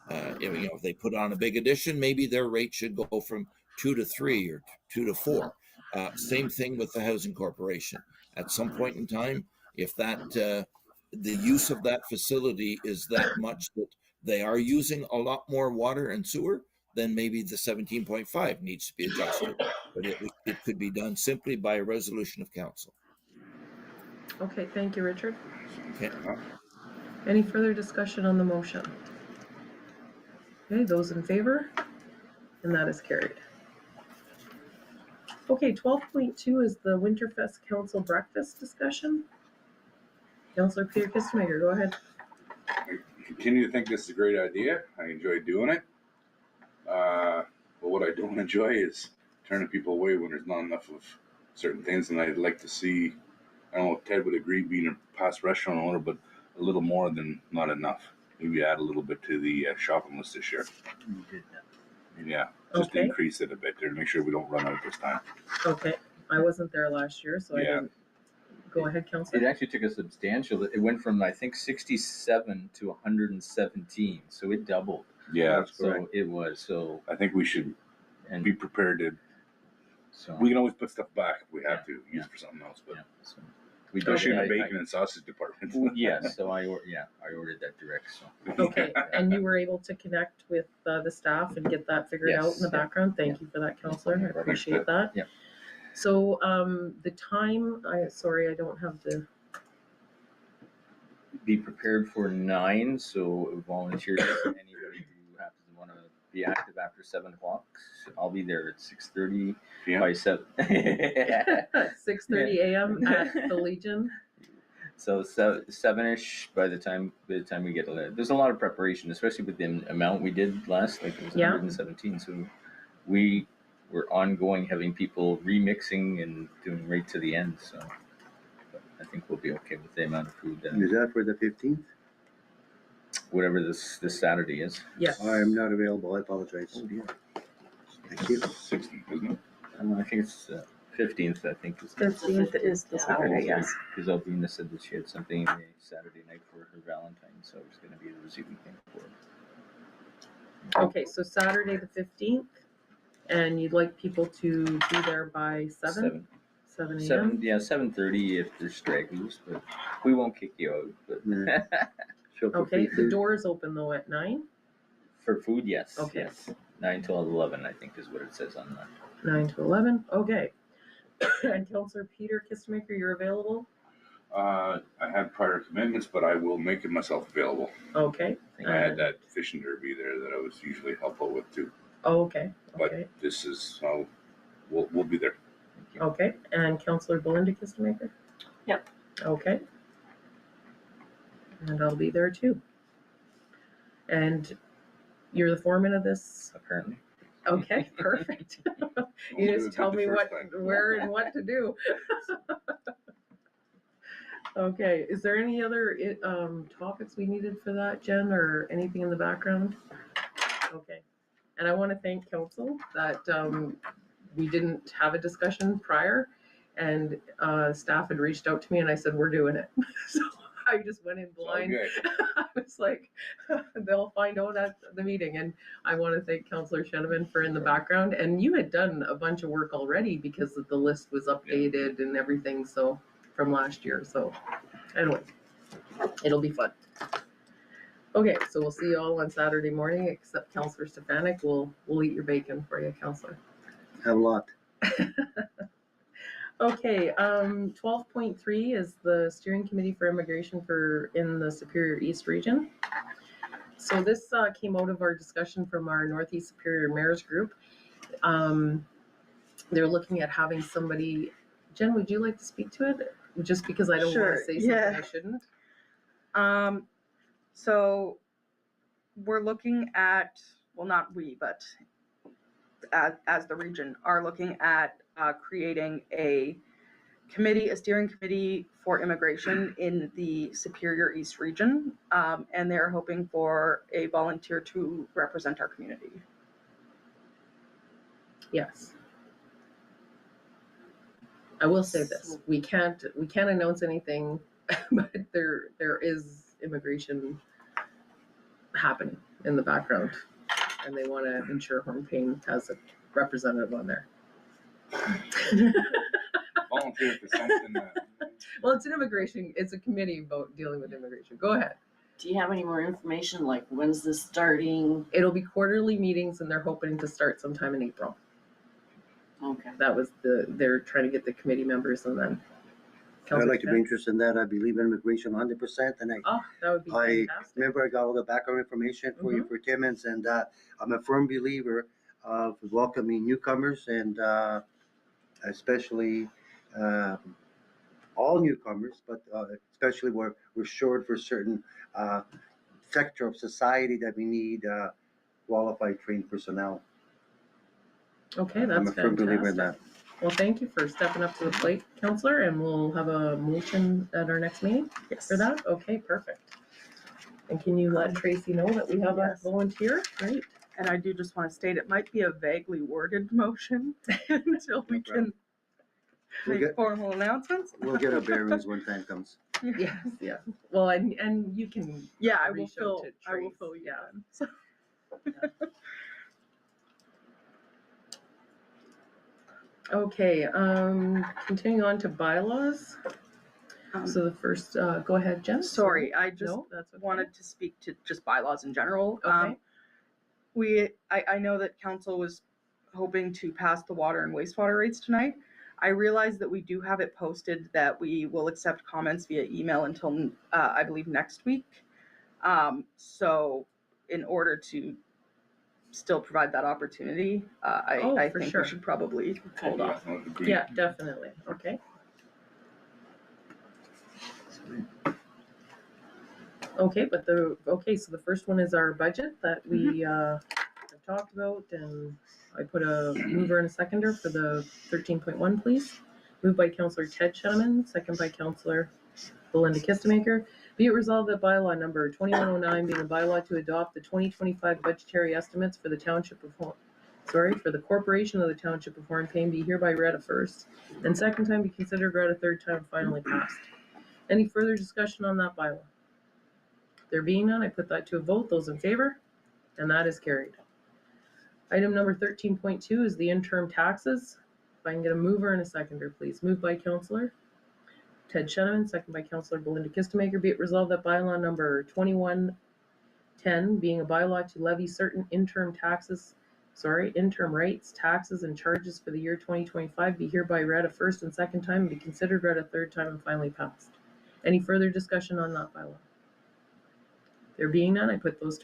If they put on a big addition, maybe their rate should go from 2 to 3 or 2 to 4. Same thing with the housing corporation. At some point in time, if the use of that facility is that much that they are using a lot more water and sewer, then maybe the 17.5 needs to be adjusted. But it could be done simply by a resolution of council. Okay, thank you, Richard. Okay. Any further discussion on the motion? Okay, those in favor? And that is carried. Okay, 12.2 is the Winterfest Council breakfast discussion. Councillor Peter Kistemaker, go ahead. I continue to think this is a great idea. I enjoy doing it. But what I don't enjoy is turning people away when there's not enough of certain things. And I'd like to see, I don't know if Ted would agree, being a past restaurant owner, but a little more than not enough. Maybe add a little bit to the shopping list this year. Yeah, just Okay. increase it a bit there to make sure we don't run out this time. Okay, I wasn't there last year, so I Yeah. didn't. Go ahead, It Councillor. actually took a substantial, it went from, I think, 67 to 117, so it doubled. Yeah, That's So correct. it was, so, I think we should and be prepared to. so. We can always put stuff back if we have to use Yeah. it for something else, but Yeah, so we especially in the I- bacon and sausage department. Yes, so I ordered that direct, so. Okay, and you were able to connect with the staff and get that figured out in the Yes, yeah. background? Thank you for that, Councillor. I appreciate that. Yeah. So, the time, sorry, I don't have the, Be prepared for 9, so volunteers, anybody who happens to wanna be active after 7 o'clock, I'll be there at 6:30 Yeah. by 7. 6:30 a.m. at the Legion. So 7-ish by the time we get there. There's a lot of preparation, especially with the amount we did last, like it was Yeah. 117. So we were ongoing having people remixing and doing right to the end. So but I think we'll be okay with the amount of food. Is that for the 15th? Whatever this Saturday is. Yes. I am not available, I apologize. Oh dear. Thank you. 60, isn't it? I think it's 15th. I think is 15th is the Saturday, yes. Because Alvina said that she had something a Saturday night for her Valentine, so it was going to be the receiving thing for it. Okay, so Saturday the 15th, and you'd like people to be there by 7 a.m.? 7:30 if there's stragglers, but we won't kick you out. But Yeah. Show for Okay, free the food. doors open though at 9? for food, yes. Okay. Yes. 9 till 11, I think, is what it says on that. 9 to 11, okay. And Councillor Peter Kistemaker, you're available? I had prior commitments, but I will make myself available. Okay. I had that fishing derby there that I was usually helpful with too. Oh, okay, But okay, this is how we'll be there. Thank you. okay. And Councillor Belinda Kistemaker? Yep. Okay. And I'll be there too. And you're the foreman of this? Apparently. Okay, perfect. You We'll do just it tell the me first what, time. where and what to do. Okay, is there any other topics we needed for that, Jen, or anything in the background? Okay, and I want to thank council that we didn't have a discussion prior, and staff had reached out to me and I said, we're doing it. So I just went in blind. Okay. I was like, they'll find out at the meeting. And I want to thank Councillor Sheneman for in the background. And you had done a bunch of work already because the list was updated and everything. So from last year. So anyway, it'll be fun. Okay, so we'll see you all on Saturday morning, except Councillor Stefanik. We'll eat your bacon for you, Councillor. Have a lot. Okay, 12.3 is the steering committee for immigration in the Superior East region. So this came out of our discussion from our Northeast Superior Mayors group. They're looking at having somebody. Jen, would you like to speak to it? Just because I don't want Sure, to say something yeah. I shouldn't. So we're looking at, well, not we, but as the region are looking at creating a committee, a steering committee for immigration in the Superior East region. And they're hoping for a volunteer to represent our community. Yes. I will say this, we can't announce anything, but there is immigration happening in the background. And they want to ensure Hornepayne has a representative on there. Volunteer for something. Well, it's a committee about dealing with immigration. Go ahead. Do you have any more information, like when's this starting? It'll be quarterly meetings and they're hoping to start sometime in April. Okay. That was they're trying to get the committee members and then I'd like to be Ted? interested in that. I believe in immigration 100%, and Oh, that would be I fantastic. remember I got all the background information for you for Timmins, and I'm a firm believer of welcoming newcomers and especially all newcomers, but especially where we're short for certain sector of society that we need qualified trained personnel. Okay, I'm that's a firm believer in fantastic. that. Well, thank you for stepping up to the plate, Counselor, and we'll have a motion at our next meeting Yes. for that. Okay, perfect. And can you let Tracy know that we have a Yes. volunteer? Great. And I do just want to state, it might be a vaguely worded motion until we can We'll make get- formal announcements. We'll get our bearings when time comes. Yes, yeah. Well, and you can. Yeah, I will reach out fill, to I will Trace. fill you Yeah. in. So, Okay, continuing on to bylaws. So the first, go ahead, Jen. sorry, I just No, that's okay. wanted to speak to just bylaws in general. Okay. I know that council was hoping to pass the water and wastewater rates tonight. I realize that we do have it posted that we will accept comments via email until, I believe, next week. So in order to still provide that opportunity, I for think sure. we should probably hold off. Yeah, definitely. Okay. Okay, so the first one is our budget that we have talked about, and I put a mover and a seconder for the 13.1, please. Moved by Councillor Ted Sheneman, second by Councillor Belinda Kistemaker. Be it resolved that bylaw number 2109 being a bylaw to adopt the 2025 budgetary estimates for the Township of for the Corporation of the Township of Hornepayne be hereby read a first, and second time be considered read a third time, finally passed. Any further discussion on that bylaw? There being none, I put that to a vote. Those in favor? And that is carried. Item number 13.2 is the interim taxes. If I can get a mover and a seconder, please. Moved by Councillor Ted Sheneman, second by Councillor Belinda Kistemaker. Be it resolved that bylaw number 2110 being a bylaw to levy certain interim rates, taxes, and charges for the year 2025 be hereby read a first and second time and be considered read a third time and finally passed. Any further discussion on that bylaw? There being none, I put that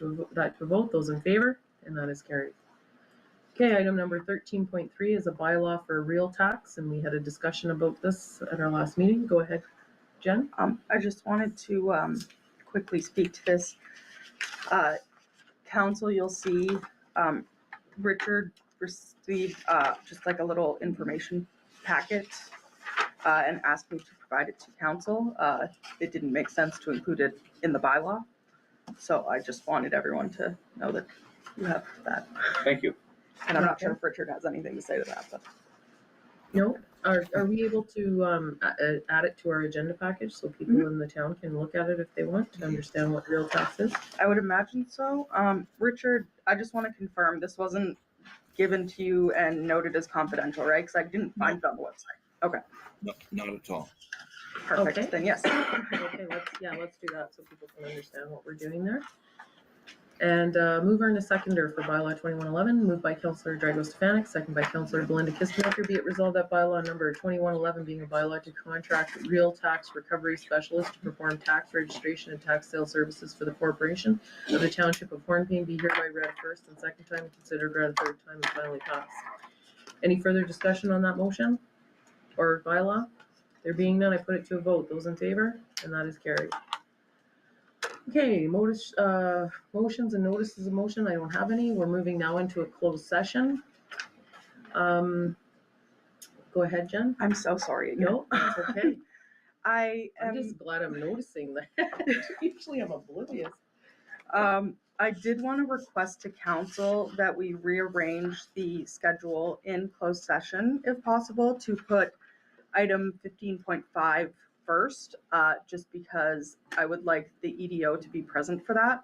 to a vote. Those in favor, and that is carried. Okay, item number 13.3 is a bylaw for a real tax, and we had a discussion about this at our last meeting. Go ahead, Jen. I just wanted to quickly speak to this. Council, you'll see Richard received just like a little information packet and asked me to provide it to council. It didn't make sense to include it in the bylaw. So I just wanted everyone to know that you have that. Thank you. And I'm not sure if Richard has anything to say to that, but. No, are we able to add it to our agenda package so people in the town can look at it if they want to understand what real tax is? I would imagine so. Richard, I just want to confirm this wasn't given to you and noted as confidential, right? Because I didn't find it on the website. Okay, No, not at all. perfect. Okay. Then yes. Okay, let's do that so people can understand what we're doing there. And mover and a seconder for bylaw 2111, moved by Councillor Drago Stefanik, second by Councillor Belinda Kistemaker. Be it resolved that bylaw number 2111 being a bylaw to contract real tax recovery specialist to perform tax registration and tax sale services for the Corporation of the Township of Hornepayne be hereby read first and second time and considered read a third time and finally passed. Any further discussion on that motion or bylaw? There being none, I put it to a vote. Those in favor, and that is carried. Okay, motions and notices of motion, I don't have any. We're moving now into a closed session. Go ahead, Jen. I'm so sorry again. No, that's okay. I'm I'm just glad I'm noticing that. Usually I'm oblivious. I did want to request to council that we rearrange the schedule in closed session, if possible, to put item 15.5 first, just because I would like the EDO to be present for that.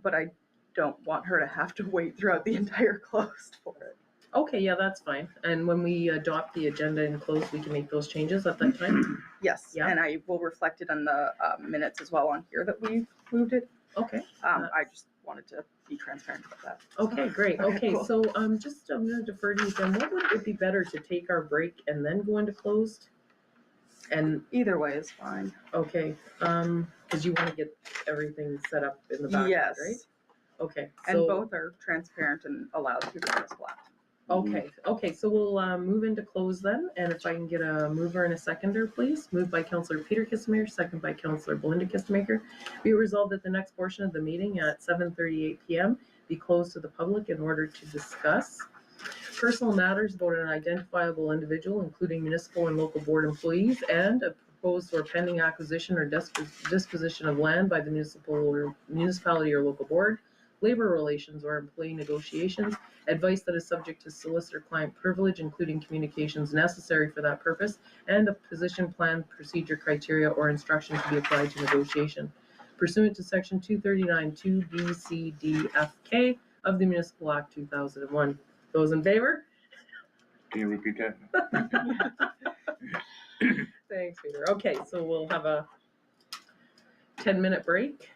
But I don't want her to have to wait throughout the entire closed for it. Okay, yeah, that's fine. And when we adopt the agenda in closed, we can make those changes at that time? Yes, Yeah. and I will reflect it on the minutes as well on here that we've moved it. Okay. I just wanted to be transparent about that. Okay, great. Okay, Cool. so I'm gonna defer to you, Jen. What would it be better to take our break and then go into closed? And, Either way is fine. okay, because you want to get everything set up in the back, Yes. right? Okay, And so, both are transparent and allows people to splat. okay, so we'll move into close then, and if I can get a mover and a seconder, please. Moved by Counselor Peter Kistemaker, second by Counselor Belinda Kistemaker. Be it resolved that the next portion of the meeting at 7:38 PM be closed to the public in order to discuss personal matters about an identifiable individual, including municipal and local board employees, and a proposed or pending acquisition or disposition of land by the municipality or local board, labor relations or employee negotiations, advice that is subject to solicitor-client privilege, including communications necessary for that purpose, and a position plan, procedure, criteria, or instruction to be applied to negotiation. Pursuant to section 239 2B, C, D, F, K of the Municipal Act 2001. Those in favor? Can you repeat that? Thanks, Peter. Okay, so we'll have a 10-minute break.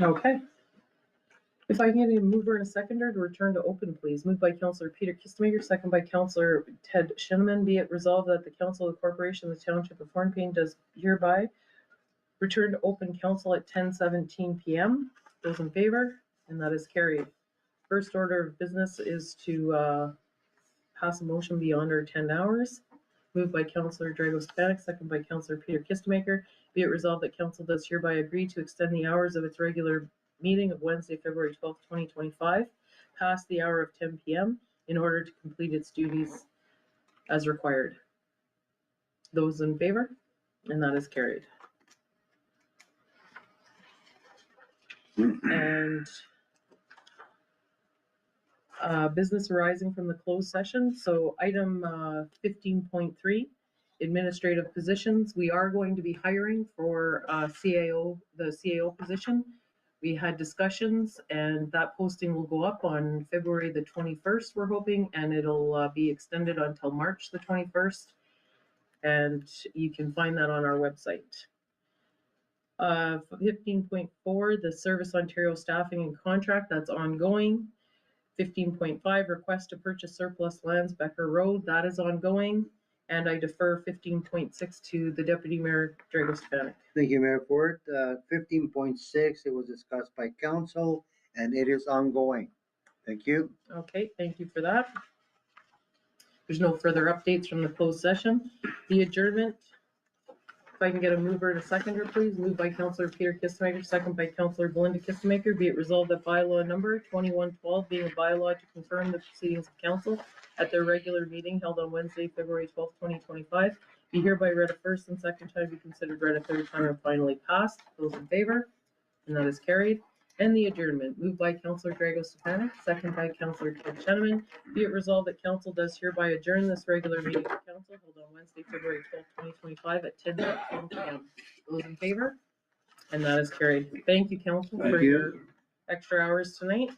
Okay. If I can get a mover and a seconder to return to open, please. Moved by Councillor Peter Kistemaker, second by Councillor Ted Shinneman. Be it resolved that the Council of the Corporation of the Township of Hornepayne does hereby return to open council at 10:17 p.m. Those in favor? And that is carried. First order of business is to pass a motion beyond our 10 hours. Moved by Councillor Dragos-Panic, second by Councillor Peter Kistemaker. Be it resolved that council does hereby agree to extend the hours of its regular meeting of Wednesday, February 12th, 2025, past the hour of 10 p.m. in order to complete its duties as required. Those in favor? And that is carried. And business arising from the closed session. So item 15.3, administrative positions. We are going to be hiring for CAO, the CAO position. We had discussions and that posting will go up on February the 21st, we're hoping, and it'll be extended until March the 21st. And you can find that on our website. 15.4, the Service Ontario Staffing and Contract, that's ongoing. 15.5, request to purchase surplus lands, Becker Road, that is ongoing. And I defer 15.6 to the Deputy Mayor Dragos-Panic. Thank you, Mayor Ford. 15.6, it was discussed by council and it is ongoing. Thank you. Okay, thank you for that. There's no further updates from the closed session. The adjournment, if I can get a mover and a seconder, please. Moved by Councillor Peter Kistemaker, second by Councillor Belinda Kistemaker. Be it resolved that bylaw number 2112 being a bylaw to confirm the proceedings of council at their regular meeting held on Wednesday, February 12th, 2025, be hereby read a first and second time, be considered read a third time, and finally passed. Those in favor? And that is carried. And the adjournment, moved by Councillor Dragos-Panic, second by Councillor Ted Shinneman. Be it resolved that council does hereby adjourn this regular meeting of council held on Wednesday, February 12th, 2025 at 10:10 p.m. Those in favor? And that is carried. Thank you, council, for your extra hours tonight.